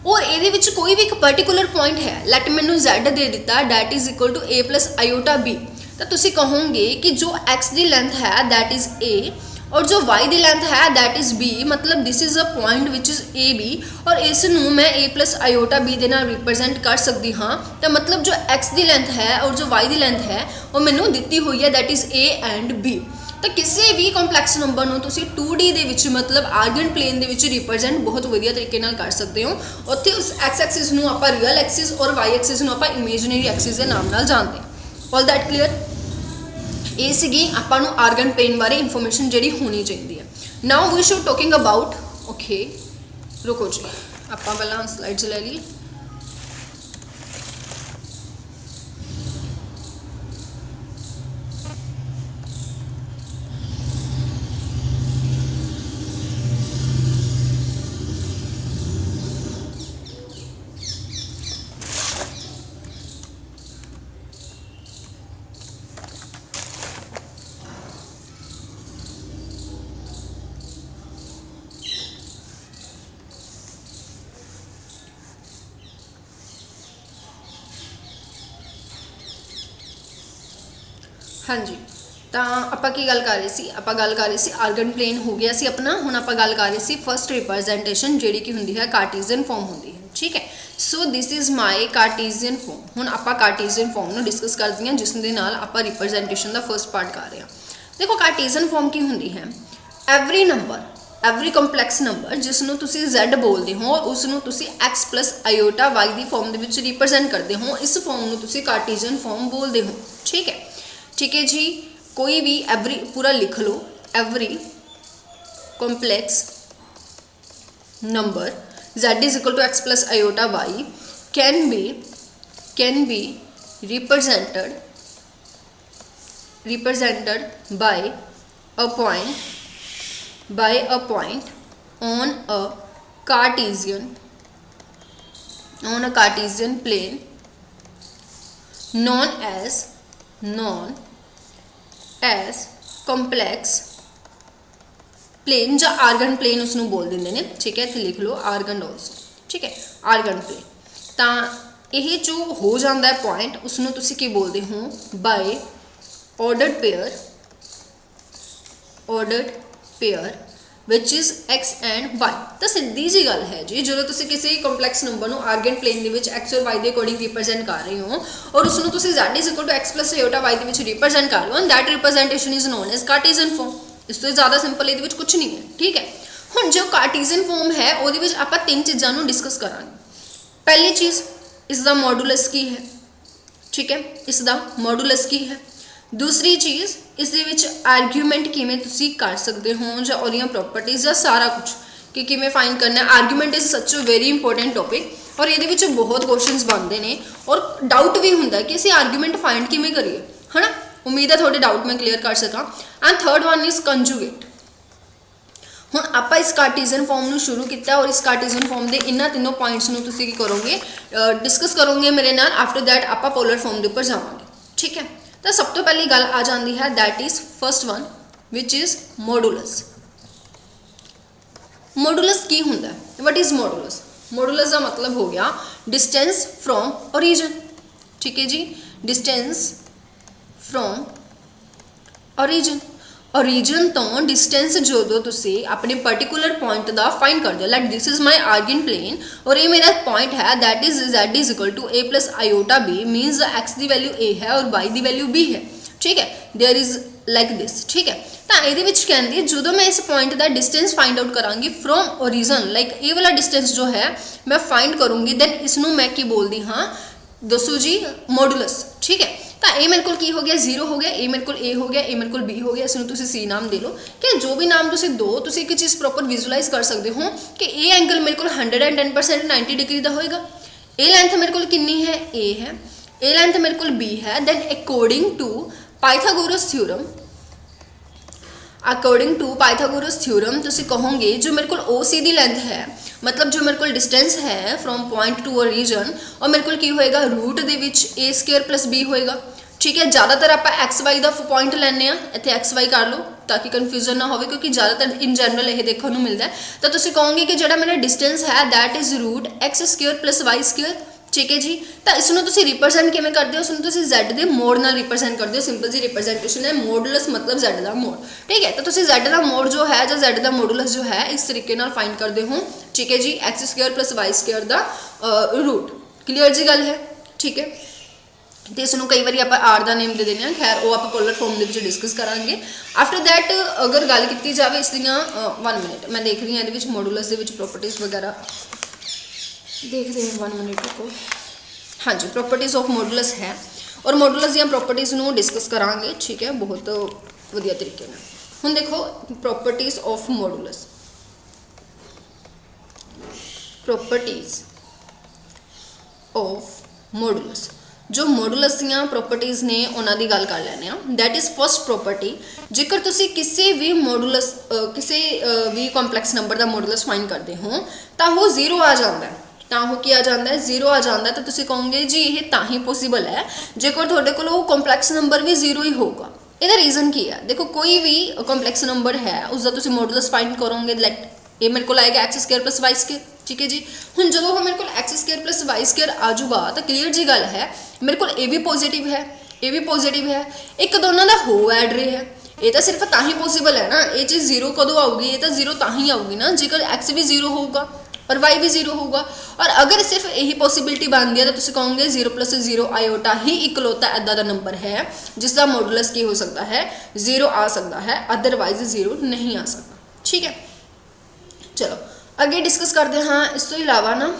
ਔਰ ਇਹਦੇ ਵਿੱਚ ਕੋਈ ਵੀ ਇੱਕ ਪਾਰਟਿਕੂਲਰ ਪੁਆਇੰਟ ਹੈ ਲੈਟ ਮੈਨੂੰ z ਦੇ ਦਿੱਤਾ that is equal to a plus iota b। ਤਾਂ ਤੁਸੀਂ ਕਹੋਗੇ ਕਿ ਜੋ x ਦੀ ਲੈਂਥ ਹੈ ਦੈਟ ਇਜ਼ a और जो y ਦੀ ਲੈਂਥ ਹੈ ਦੈਟ ਇਜ਼ b ਮਤਲਬ this is a point which is a b ਔਰ ਇਸ ਨੂੰ ਮੈਂ a ਪਲਸ ਆਇਓਟਾ b ਦੇ ਨਾਲ ਰਿਪਰੈਜ਼ੈਂਟ ਕਰ ਸਕਦੀ ਹਾਂ। ਤਾਂ ਮਤਲਬ ਜੋ x ਦੀ ਲੈਂਥ ਹੈ ਔਰ ਜੋ y ਦੀ ਲੈਂਥ ਹੈ ਉਹ ਮੈਨੂੰ ਦਿੱਤੀ ਹੋਈ ਹੈ that is a and b। ਤਾਂ ਕਿਸੇ ਵੀ ਕੰਪਲੈਕਸ ਨੰਬਰ ਨੂੰ ਤੁਸੀਂ 2D ਦੇ ਵਿੱਚ ਮਤਲਬ ਆਰਗਨ ਪਲੇਨ ਦੇ ਵਿੱਚ ਰਿਪਰੈਜ਼ੈਂਟ ਬਹੁਤ ਵਧੀਆ ਤਰੀਕੇ ਨਾਲ ਕਰ ਸਕਦੇ ਹੋ। ਉੱਥੇ ਉਸ x ਐਕਸਿਸ ਨੂੰ ਆਪਾਂ ਰੀਅਲ ਐਕਸਿਸ ਔਰ y ਐਕਸਿਸ ਨੂੰ ਆਪਾਂ ਇਮੇਜਨਰੀ ਐਕਸਿਸ ਦੇ ਨਾਮ ਨਾਲ ਜਾਣਦੇ ਹਾਂ। All that clear. ਇਹ ਸੀਗੀ ਆਪਾਂ ਨੂੰ ਆਰਗਨ ਪਲੇਨ ਬਾਰੇ ਇਨਫੋਰਮੇਸ਼ਨ ਜਿਹੜੀ ਹੋਣੀ ਚਾਹੀਦੀ ਹੈ। Now we should talking about okay ਰੁਕੋ ਜੀ ਆਪਾਂ ਪਹਿਲਾਂ ਸਲਾਈਡਸ ਲੈ ਲਈ। हाँ जी, ਤਾਂ ਆਪਾਂ ਕੀ ਗੱਲ ਕਰ ਰਹੇ ਸੀ, ਆਪਾਂ ਗੱਲ ਕਰ ਰਹੇ ਸੀ ਆਰਗਨ ਪਲੇਨ ਹੋ ਗਿਆ ਸੀ ਆਪਣਾ। ਹੁਣ ਆਪਾਂ ਗੱਲ ਕਰ ਰਹੇ ਸੀ ਫਸਟ ਰਿਪਰੈਜ਼ੈਂਟੇਸ਼ਨ ਜਿਹੜੀ ਕਿ ਹੁੰਦੀ ਹੈ ਕਾਰਟੀਜ਼ੀਅਨ ਫਾਰਮ ਹੁੰਦੀ ਹੈ, ਠੀਕ ਹੈ। ਸੋ ਦਿਸ ਇਜ਼ ਮਾਈ ਕਾਰਟੀਜ਼ੀਅਨ ਫਾਰਮ। ਹੁਣ ਆਪਾਂ ਕਾਰਟੀਜ਼ੀਅਨ ਫਾਰਮ ਨੂੰ ਡਿਸਕਸ ਕਰਦੇ ਹਾਂ, ਜਿਸ ਦੇ ਨਾਲ ਆਪਾਂ ਰਿਪਰੈਜ਼ੈਂਟੇਸ਼ਨ ਦਾ ਫਸਟ ਪਾਰਟ ਕਰ ਰਹੇ ਹਾਂ। ਦੇਖੋ ਕਾਰਟੀਜ਼ੀਅਨ ਫਾਰਮ ਕੀ ਹੁੰਦੀ ਹੈ, every number, every complex number ਜਿਸ ਨੂੰ ਤੁਸੀਂ z ਬੋਲਦੇ ਹੋ ਉਸ ਨੂੰ ਤੁਸੀਂ x ਪਲਸ ਆਇਓਟਾ y ਦੀ ਫਾਰਮ ਦੇ ਵਿੱਚ ਰਿਪਰੈਜ਼ੈਂਟ ਕਰਦੇ ਹੋ, ਇਸ ਫਾਰਮ ਨੂੰ ਤੁਸੀਂ ਕਾਰਟੀਜ਼ੀਅਨ ਫਾਰਮ ਬੋਲਦੇ ਹੋ, ਠੀਕ ਹੈ। ठीक है जी, कोई भी एवरी पूरा लिख लो, every complex number z is equal to x plus iota y can be represented by a point on a Cartesian plane known as complex plane ਜਾਂ ਆਰਗਨ ਪਲੇਨ ਉਸਨੂੰ ਬੋਲ ਦਿੰਦੇ ਨੇ, ਠੀਕ ਹੈ। ਇੱਥੇ ਲਿਖ ਲਓ ਆਰਗਨ ਆਲਸੋ, ਠੀਕ ਹੈ, ਆਰਗਨ ਪਲੇਨ। ਤਾਂ ਇਹ ਜੋ ਹੋ ਜਾਂਦਾ ਹੈ ਪੁਆਇੰਟ, ਉਸਨੂੰ ਤੁਸੀਂ ਕੀ ਬੋਲਦੇ ਹੋ, by ordered pair which is x and y। ਤਾਂ ਸਿੱਧੀ ਜੀ ਗੱਲ ਹੈ ਜੀ, ਜਦੋਂ ਤੁਸੀਂ ਕਿਸੇ ਕੰਪਲੈਕਸ ਨੰਬਰ ਨੂੰ ਆਰਗਨ ਪਲੇਨ ਦੇ ਵਿੱਚ x ਔਰ y ਦੇ ਅਕੋਰਡਿੰਗ ਰਿਪਰੈਜ਼ੈਂਟ ਕਰ ਰਹੇ ਹੋ ਔਰ ਉਸ ਨੂੰ ਤੁਸੀਂ z is equal to x plus iota y ਦੇ ਵਿੱਚ ਰਿਪਰੈਜ਼ੈਂਟ ਕਰ ਰਹੇ ਹੋ, and that representation is known as Cartesian form. ਇਸ ਤੋਂ ਜ਼ਿਆਦਾ ਸਿੰਪਲ ਇਹਦੇ ਵਿੱਚ ਕੁਝ ਨਹੀਂ ਹੈ, ਠੀਕ ਹੈ। ਹੁਣ ਜੋ ਕਾਰਟੀਜ਼ੀਅਨ ਫਾਰਮ ਹੈ ਉਹਦੇ ਵਿੱਚ ਆਪਾਂ ਤਿੰਨ ਚੀਜ਼ਾਂ ਨੂੰ ਡਿਸਕਸ ਕਰਾਂਗੇ। ਪਹਿਲੀ ਚੀਜ਼, ਇਸ ਦਾ ਮੋਡੂਲਸ ਕੀ ਹੈ, ਠੀਕ ਹੈ, ਇਸ ਦਾ ਮੋਡੂਲਸ ਕੀ ਹੈ। दूसरी चीज़, इस दे विच आर्ग्यूमेंट किवें तुसी कर सकते हो जां ओहदियां प्रॉपर्टीज़ या सारा कुछ कि किवें फाइंड करना है। Argument is such a very important topic और ये विच बहुत क्वेश्चनस बनते हैं और डाउट भी होंदा है कि असीं आर्ग्यूमेंट फाइंड किवें करिए, है ना। उम्मीद है थोड़े डाउट मैं क्लीयर कर सकां। And third one is conjugate. हुण आपां इस कार्टीजन फॉर्म नूं शुरू किया और इस कार्टीजन फॉर्म के इन्हां तीनों पॉइंट्स नूं तुसीं की करोगे, डिस्कस करोगे मेरे नाल। आफ्टर दैट आपां पोलर फॉर्म के उपर जावांगे, ठीक है। तो सब तो पहली गल आ जाती है, that is first one which is modulus. Modulus की हुंदा है, वट इज़ मॉडुलस? मॉडुलस का मतलब हो गया डिस्टेंस फ्रॉम ओरिजिन, ठीक है जी, डिस्टेंस फ्रॉम ओरिजिन तो डिस्टेंस जो तुसी अपने पर्टिकुलर पॉइंट का फाइंड कर दो। Like this is my Argand plane और ये मेरा पॉइंट है, that is z is equal to a plus iota b, means x की वैल्यू a है और y की वैल्यू b है, ठीक है। देयर इज लाइक दिस, ठीक है। तो ये कहते जो मैं इस पॉइंट का डिस्टेंस फाइंड आउट करांगी फ्रॉम ओरिजिन, लाइक ये वाला डिस्टेंस जो है मैं फाइंड करूँगी, दैन इसनों मैं की बोलती हाँ, दसो जी मॉडुलस, ठीक है। तो ये मेरे को की हो गया 0 हो गया, ये मेरे को a हो गया, ये मेरे को b हो गया, इसमें तुम c नाम दे लो कि जो भी नाम तुम दो, तुम एक चीज़ प्रॉपर विजुलाइज कर सकते हो कि ये एंगल मेरे को 110% 90 डिग्री का होएगा। ए लेंथ मेरे को कितनी है, a है, ए लेंथ मेरे को b है। Then according to Pythagoras theorem तुम कहोगे जो मेरे को ओ सी दी लेंथ है, मतलब जो मेरे को डिस्टेंस है फ्रॉम पॉइंट टू ओरिजिन, और मेरे को की होएगा रूट दे विच ए स्केयर प्लस बी होएगा, ठीक है। ज़्यादातर आप एक्स वाई का पॉइंट लैने, इतने एक्स वाई कर लो ताकि कन्फ्यूजन ना हो, क्योंकि ज़्यादातर इन जनरल ये देखने को मिलता है। तो तुम कहोगे कि जो मेरा डिस्टेंस है that is root X square plus Y square, ठीक है जी। तो इसमें तुम रिप्रजेंट किमें करते हो, उसमें तुम z के मोड नाल रिप्रजेंट करते हो। सिंपल जी रिप्रजेंटेशन है, मॉडुलस मतलब z का मोड, ठीक है। तो तुम z का मोड जो है जो z का मॉडुलस जो है इस तरीके नाल फाइंड करते हो, ठीक है जी। X square plus Y square का रूट, क्लीयर जी गल है, ठीक है। तो इसनों कई बार आप आर का नेम दे देने, खैर वो आप पोलर फॉर्म के डिस्कस करांगे। आफ्टर दैट अगर गल की जाए इसदियाँ 1 मिनट मैं देख रही हूँ ये मॉडुलस के प्रॉपर्टीज़ वगैरह देखते हैं, 1 मिनट को। हाँ जी, प्रॉपर्टीज़ ऑफ मॉडुलस है और मॉडुलस दी प्रॉपर्टीज़ नूं डिस्कस करांगे, ठीक है, बहुत वधिया तरीके नाल। हुण देखो properties of modulus, properties of modulus, जो मॉडुलस दी प्रॉपर्टीज़ ने उन्हां दी गल कर लैने आ। दैट इज़ फर्स्ट प्रॉपर्टी, जेकर तुसी किसी भी मॉडुलस किसी भी कॉम्पलैक्स नंबर का मॉडुलस फाइंड करते हो तो वो 0 आ जाता है, वो की आ जाता है 0 आ जाता है। तो तुम कहोगे जी ये तां ही पॉसिबल है जेकर तुहाडे कोल वो कॉम्पलैक्स नंबर भी 0 ही होगा। इसका रीजन की है, देखो कोई भी कॉम्पलैक्स नंबर है उसका तुम मॉडुलस फाइंड करोगे, लाइक ये मेरे को आएगा x square plus Y square, ठीक है जी। हुण जो मेरे को x square plus Y square आ जाऊगा तो क्लीयर जी गल है, मेरे को ए भी पॉजिटिव है ये भी पॉजिटिव है, एक दोनों का हो ऐड रे है, ये तो सिर्फ तां ही पॉसिबल है ना, ये चीज़ जीरो कदों आऊगी, ये तो जीरो तां ही आऊगी ना जेकर एक्स भी जीरो होगा और वाई भी जीरो होगा। और अगर सिर्फ यही पॉसिबिलिटी बनती है तो तुम कहोगे 0+0 आयोटा ही इकलौता इदा का नंबर है जिसका मॉडुलस की हो सकता है, जीरो आ सकता है, अदरवाइज जीरो नहीं आ सकता। ठीक है, चलो अगे डिस्कस करते हैं। हाँ, इस तो इलावा ना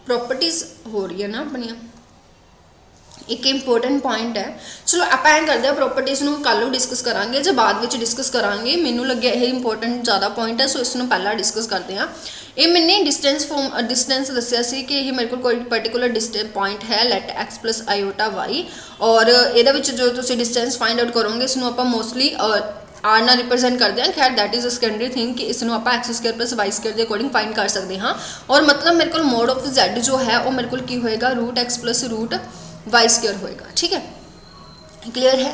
प्रॉपर्टीज हो रही है ना अपनिया, एक इंपोर्टेंट पॉइंट है। चलो आप ऐ करते हैं प्रॉपर्टीज़ ਨੂੰ ਕੱਲ ਨੂੰ डिस्कस करांगे ਜਾਂ ਬਾਅਦ ਵਿੱਚ डिस्कस करांगे, ਮੈਨੂੰ ਲੱਗਿਆ ਇਹ इंपोर्टेंट ज़्यादा पॉइंट है, सो ਇਸ ਨੂੰ ਪਹਿਲਾਂ डिस्कस करते हैं। ये मैंने डिस्टेंस दसिया सी कि ये मेरे को कोई पर्टिकुलर डिस्टेंस पॉइंट है let x plus iota Y, और ये जो तुम डिस्टेंस फाइंड आउट करोगे इसमें आप मोस्टली आर ना रिप्रजेंट करते हैं। खैर that is a secondary thing कि इसमें आप X square plus Y square के अकॉर्डिंग फाइंड कर सकते हैं। और मतलब मेरे को मोड ऑफ जैड जो है वो मेरे को की होएगा √x प्लस √y स्क्वायर होएगा। ठीक है, क्लीयर है।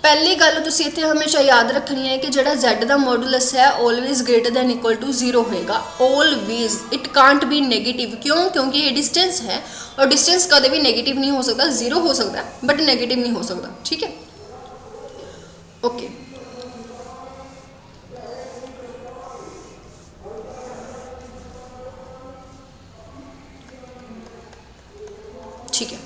पहली गल तुसीं इत्थे हमेशा याद रखनी है कि जिहड़ा z का मॉडुलस है always greater than equal to 0 होएगा, always, it can't be negative. क्यों? क्योंकि ये डिस्टेंस है और डिस्टेंस कदे भी नेगेटिव नहीं हो सकता, 0 हो सकता है बट नेगेटिव नहीं हो सकता। ठीक है, ओके। ठीक है,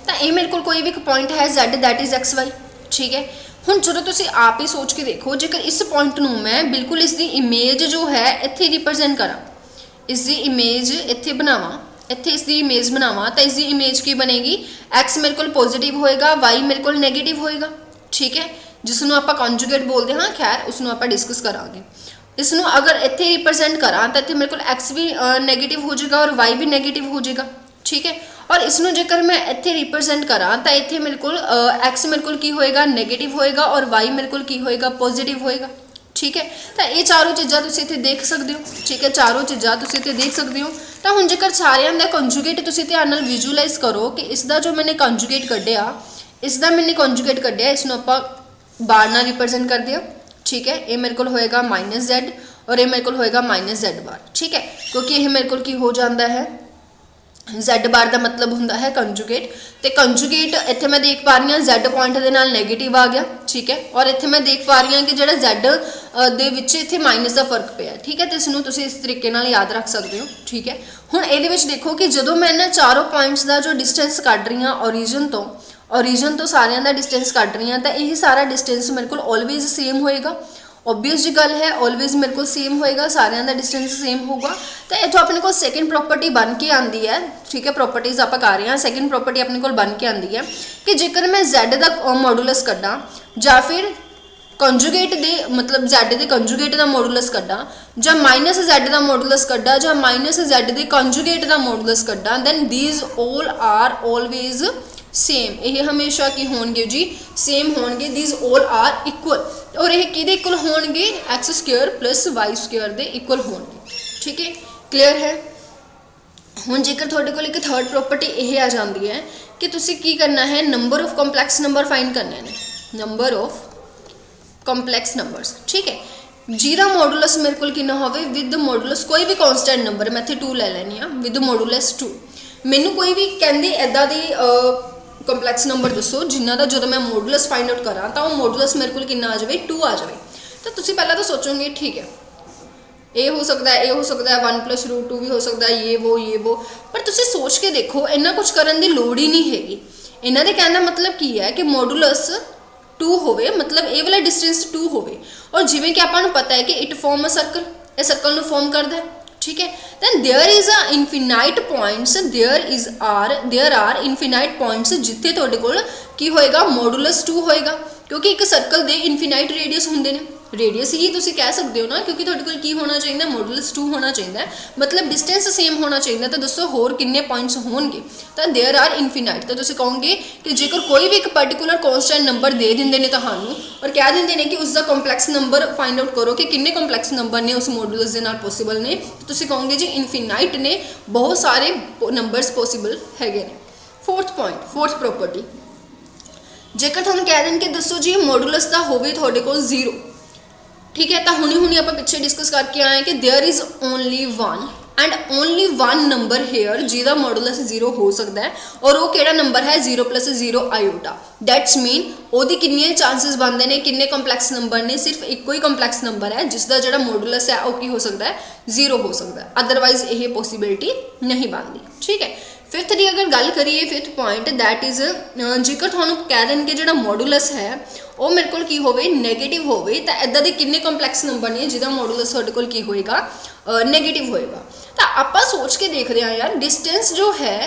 तो ये मेरे को कोई भी पॉइंट है z that is x y। ठीक है, हुण जो तुसीं आप ही सोच के देखो, जेकर इस पॉइंट नूं मैं बिल्कुल इसकी इमेज जो है इत्थे रिप्रजेंट करा, इसकी इमेज इत्थे बनावां, इत्थे इसकी इमेज बनावां, तो इसकी इमेज की बनेगी x मेरे को पॉजिटिव होएगा, y मेरे को नेगेटिव होएगा। ठीक है, जिसनों आपां कॉन्जुगेट बोलते हाँ, खैर उसनों आपां डिस्कस करांगे। इसनों अगर इत्थे रिप्रजेंट करा तो इत्थे मेरे को x भी नेगेटिव हो जाएगा और y भी नेगेटिव हो जाएगा। ठीक है, और इसनों जेकर मैं इत्थे रिप्रजेंट करा तो इत्थे मेरे को x मेरे को की होएगा नेगेटिव होएगा और y मेरे को की होएगा पॉजिटिव होएगा। ठीक है, तो ये चारों चीज़ां तुसीं इत्थे देख सकते हो। ठीक है, चारों चीज़ां तुसीं इत्थे देख सकते हो। तो हुण जेकर सारियां दा कॉन्जुगेट तुसीं ध्यान नाल विजुअलाइज करो कि इसका जो मैंने कॉन्जुगेट कढ़िया, इसका मैंने कॉन्जुगेट कढ़िया, इसनों आपां बार नाल रिप्रजेंट कर दिया। ठीक है, ये मेरे को होएगा -z और ये मेरे को होएगा -z बार। ठीक है, क्योंकि ये मेरे को की हो जाता है z बार का मतलब होंदा है कंजुगेट, तो कंजुगेट इत्थे मैं देख पा रही हूँ z पॉइंट के नाल नेगेटिव आ गया। ठीक है, और इत्थे मैं देख पा रही हूँ कि जिहड़ा z दे विच इत्थे माइनस का फर्क पिया। ठीक है, तो इसनों तुसीं इस तरीके नाल याद रख सकते हो। ठीक है, हुण इहदे विच देखो कि जदों मैं इन्हां चारों पॉइंट्स का जो डिस्टेंस कढ रही हाँ ओरिजिन तो सारियां दा डिस्टेंस कढ रही हाँ, तो यही सारा डिस्टेंस मेरे को ऑलवेज सेम होएगा। ऑब्वियस जी गल है, ऑलवेज मेरे को सेम होएगा, सारियां दा डिस्टेंस सेम होगा। तो इत्थों अपने को सैकेंड प्रॉपर्टी बन के आती है। ठीक है, प्रॉपर्टीज आप कर रहे हैं, सैकेंड प्रॉपर्टी अपने को बन के आती है कि जेकर मैं z का मॉडुलस कड्ढां जां फिर कंजुगेट दे मतलब z के कंजुगेट का मॉडुलस कड्ढां जां -z का मॉडुलस कड्ढां जां -z के कंजुगेट का मॉडुलस कड्ढां, then these all are always same. ये हमेशा की होंगे जी सेम होंगे, दीज ऑल आर इक्वल। और ये किहदे इक्वल होंगे? X square plus Y square के इक्वल होंगे। ठीक है, क्लीयर है। हुण जेकर तुहाडे कोल एक थर्ड प्रॉपर्टी यह आ जाती है कि तुसीं की करना है, number of complex number find करने ने, नंबर ऑफ कॉम्पलैक्स नंबरस। ठीक है, जिहदा मॉडुलस मेरे को कितना होवे विद मॉडुलस कोई भी कॉन्स्टेंट नंबर, मैं इत्थे 2 ले लैनी आ विद मॉडुलस 2। मैनू कोई भी कहंदे इदां दी कंपलैक्स नंबर दसो जिन्हों का जो मैं मॉडुलस फाइंड आउट करा तो वो मॉडुलस मेरे को कितना आ जाए 2 आ जाए। तो तुसीं पहला तो सोचोगे ठीक है ये हो सकता है, ये हो सकता है, 1 + √2 भी हो सकता है, ये वो, पर तुसीं सोच के देखो इन्ना कुछ करने की लोड़ ही नहीं हैगी। इन्हां दे कहने का मतलब की है कि मॉडुलस 2 होवे, मतलब ये वाला डिस्टेंस 2 होवे, और जिवें कि आपां नूं पता है कि इट फॉर्म अ सर्कल, ये सर्कल नूं फॉर्म करता है। ठीक है, then there is a infinite points, there are infinite points जिथे तुहाडे कोल की होएगा मॉडुलस 2 होएगा, क्योंकि एक सर्कल दे इनफिनाइट रेडियस होंदे ने। रेडियस ही तुसीं कह सकते हो ना, क्योंकि तुहाडे कोल की होना चाहिए मॉडुलस 2 होना चाहिए, मतलब डिस्टेंस सेम होना चाहिए। तो दसो होर किन्ने पॉइंट्स होणगे? तो देयर आर इनफिनाइट। तो तुसीं कहोगे कि जेकर कोई भी एक पर्टिकुलर कॉन्स्टेंट नंबर दे दिंदे ने तुहानूं और कह दिंदे ने कि उसका कॉम्पलैक्स नंबर फाइंड आउट करो कि किन्ने कॉम्पलैक्स नंबर ने उस मॉडुलस दे नाल पॉसिबल ने, तो तुसीं कहोगे जी इनफिनाइट ने, बहुत सारे नंबरस पॉसिबल हैगे ने। फोर्थ पॉइंट, फोर्थ प्रॉपर्टी, जेकर तुहानूं कह देन कि दसो जी मॉडुलस दा होवे तुहाडे कोल 0, ठीक है। तो हुणी आप पिछे डिस्कस करके आए कि there is only one and only one number here जिहदा मॉडुलस 0 हो सकता है, और वो किहड़ा नंबर है 0 + 0 आयोटा। दैट्स मीन ਉਹਦੀ किन्ने चांसिस बनते हैं, किन्ने कंपलैक्स नंबर ने, सिर्फ एको ही कंपलैक्स नंबर है जिसका जिहड़ा मॉडुलस है वो की हो सकता है 0 हो सकता है, अदरवाइज ये पॉसिबिलिटी नहीं बनती। ठीक है। फिफ्थ की अगर गल करिए, फिफ्थ पॉइंट दैट इज़ जेकर तुहानूं कह देन कि जिहड़ा मॉडुलस है वो मेरे कोल की होवे नैगेटिव होवे, तो इदां दे किन्ने कंपलैक्स नंबर ने जिहदा मॉडुलस तुहाडे कोल की होएगा नैगेटिव होएगा। तो आपां सोच के देखते हैं यार, डिस्टेंस जो है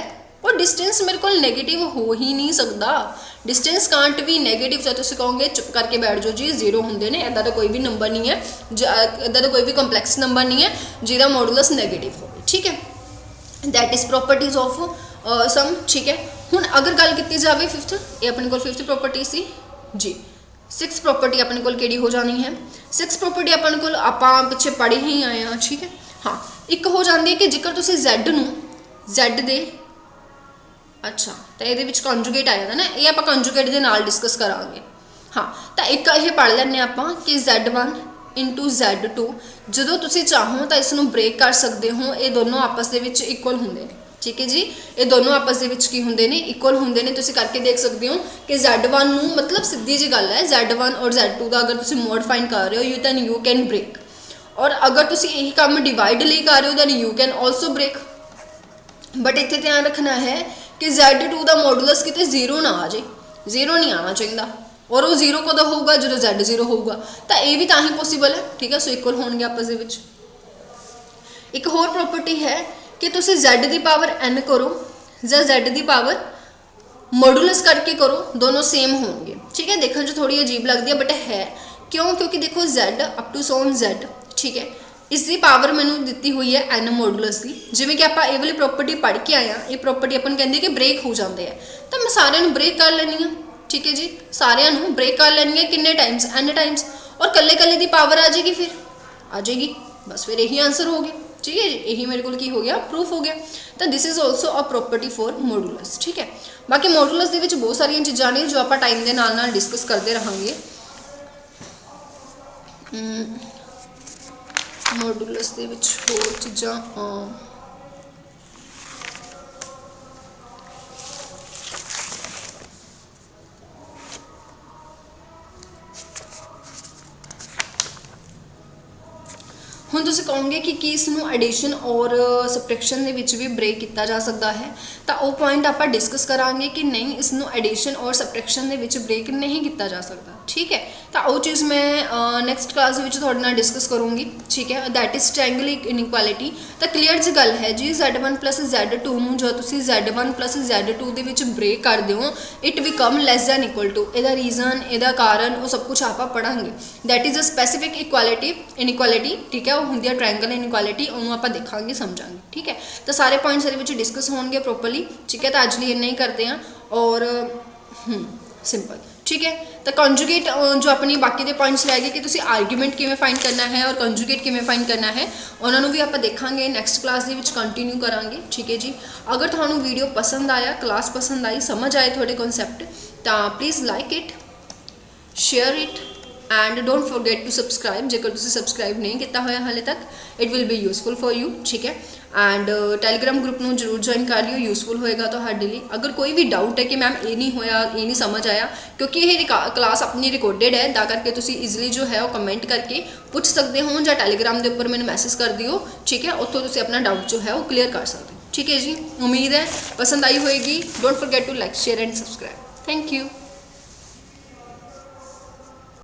वो डिस्टेंस मेरे को नैगेटिव हो ही नहीं सकता। डिस्टेंस कांट भी नैगेटिव, तो तुम कहोगे चुप करके बैठ जाओ जी 0 होंगे ने, इदा कोई भी नंबर नहीं है, इदा कोई भी कंपलैक्स नंबर नहीं है जिहदा मॉडुलस नैगेटिव हो। ठीक है। That is properties of some. ठीक है। हुण अगर गल की जाए फिफ्थ, ये अपने को फिफ्थ प्रॉपर्टी सी जी। सिक्स प्रॉपर्टी अपने को केड़ी हो जानी है, सिक्स प्रॉपर्टी अपने को आपां पिछे पढ़ ही आए हैं। ठीक है। हाँ, एक हो जाती है कि जेकर तुसीं Z नूं Z दे, अच्छा तो ये कंजुगेट आया था ना, ये आप कंजुगेट के नाल डिस्कस करांगे। हाँ, तो एक ये पढ़ लैंने आपां कि Z1 * Z2 जो तुसीं चाहो तो इसनूं ब्रेक कर सकते हो, ये दोनों आपस दे विच इक्वल होंदे ने। ठीक है जी, ये दोनों आपस दे विच की होंदे ने, इक्वल होंदे ने। तुसीं करके देख सकते हो कि Z1 नूं, मतलब सीधी जी गल है, Z1 और Z2 का अगर तुसीं मोड फाइंड कर रहे हो यू कैन ब्रेक, और अगर तुसीं यही काम डिवाइड लिए कर रहे हो then you can also break. But इत्थे ध्यान रखना है कि Z2 का मॉडुलस किते 0 ना आ जाए, 0 नहीं आना चाहिए, और वो 0 कदों होगा जो Z 0 होगा, तो ये भी तां ही पॉसिबल है। ठीक है। सो इक्वल होणगे आपस दे विच। एक होर प्रॉपर्टी है कि तुसीं Z की पावर n करो या Z की पावर मॉडुलस करके करो, दोनों सेम होंगे। ठीक है। देखने जो थोड़ी अजीब लगती है बट है क्यों, क्योंकि देखो Z अप टू सोन Z, ठीक है, इसकी पावर मैंने दी हुई है n मॉडुलस की। जिवें कि आप ये वाली प्रॉपर्टी पढ़ के आए हैं, ये प्रॉपर्टी अपन कहते कि ब्रेक हो जाते हैं, तो मैं सारे ब्रेक कर लैनी हाँ। ठीक है जी, सारे ब्रेक कर लैनी है किन्ने टाइम्स, n टाइम्स, और कल्ले कल्ले की पावर आ जाएगी, फिर आ जाएगी, बस फिर यही आंसर हो गया। ठीक है जी, यही मेरे को की हो गया, प्रूफ हो गया। तो this is also a property for modulus. ठीक है। बाकी मॉडुलस के विच बहुत सारिया चीज़ां ने जो आप टाइम के नाल डिस्कस करते रहेंगे। मॉडुलस के विच होर चीज़ां हुण तुसीं कहोगे कि इसनूं एडिशन और सबट्रैक्शन दे विच भी ब्रेक किया जा सकता है, तो वो पॉइंट आप डिस्कस करांगे कि नहीं, इसनूं एडिशन और सबट्रैक्शन दे विच ब्रेक नहीं किया जा सकता। ठीक है। तो वो चीज़ मैं नैक्सट क्लास में तुहाडे नाल डिस्कस करूँगी। ठीक है। That is triangle inequality. तो क्लीयर जी गल है जी, Z1 + Z2 नूं जो तुसीं Z1 + Z2 दे विच ब्रेक कर दिओ, it become less than equal to. इहदा रीजन, इहदा कारण, वो सब कुछ आप पढ़ांगे। That is a specific inequality. ठीक है। होंदी है ट्रायंगल इनइक्वालिटी, उन्होंने आप देखांगे, समझांगे। ठीक है। तो सारे पॉइंट्स ये डिस्कस होंगे प्रॉपरली। ठीक है। तो अज लिए इन्ना ही करते हैं, और सिंपल। ठीक है। तो कंजुगेट जो अपनी बाकी के पॉइंट्स रह गए कि तुसीं आर्गूमेंट किवें फाइंड करना है और कंजुगेट किवें फाइंड करना है, उन्होंने भी आप देखांगे, नैक्सट क्लास के कंटिन्यू करांगे। ठीक है जी। अगर तुहानूं वीडियो पसंद आया, क्लास पसंद आई, समझ आए थोड़े कॉन्सैप्ट, तो please like it, share it, and don't forget to subscribe जेकर तुसीं सबसक्राइब नहीं किया होया हाले तक, it will be useful for you. ठीक है। एंड टैलीग्राम ग्रुप में जरूर ज्वाइन कर लियो, यूजफुल होएगा तुहाडे लई। अगर कोई भी डाउट है कि मैम ये नहीं होया, ये नहीं समझ आया, क्योंकि ये क्लास अपनी रिकॉर्डेड है, दा करके तुसीं ईजिली जो है वो कमेंट करके पूछ सकते हो, या टैलीग्राम के उपर मैंने मैसेज कर दियो। ठीक है। उत्थों तुसीं अपना डाउट जो है वो क्लीयर कर सकते हो। ठीक है जी। उम्मीद है पसंद आई होएगी। Don't forget to like, share and subscribe. Thank you.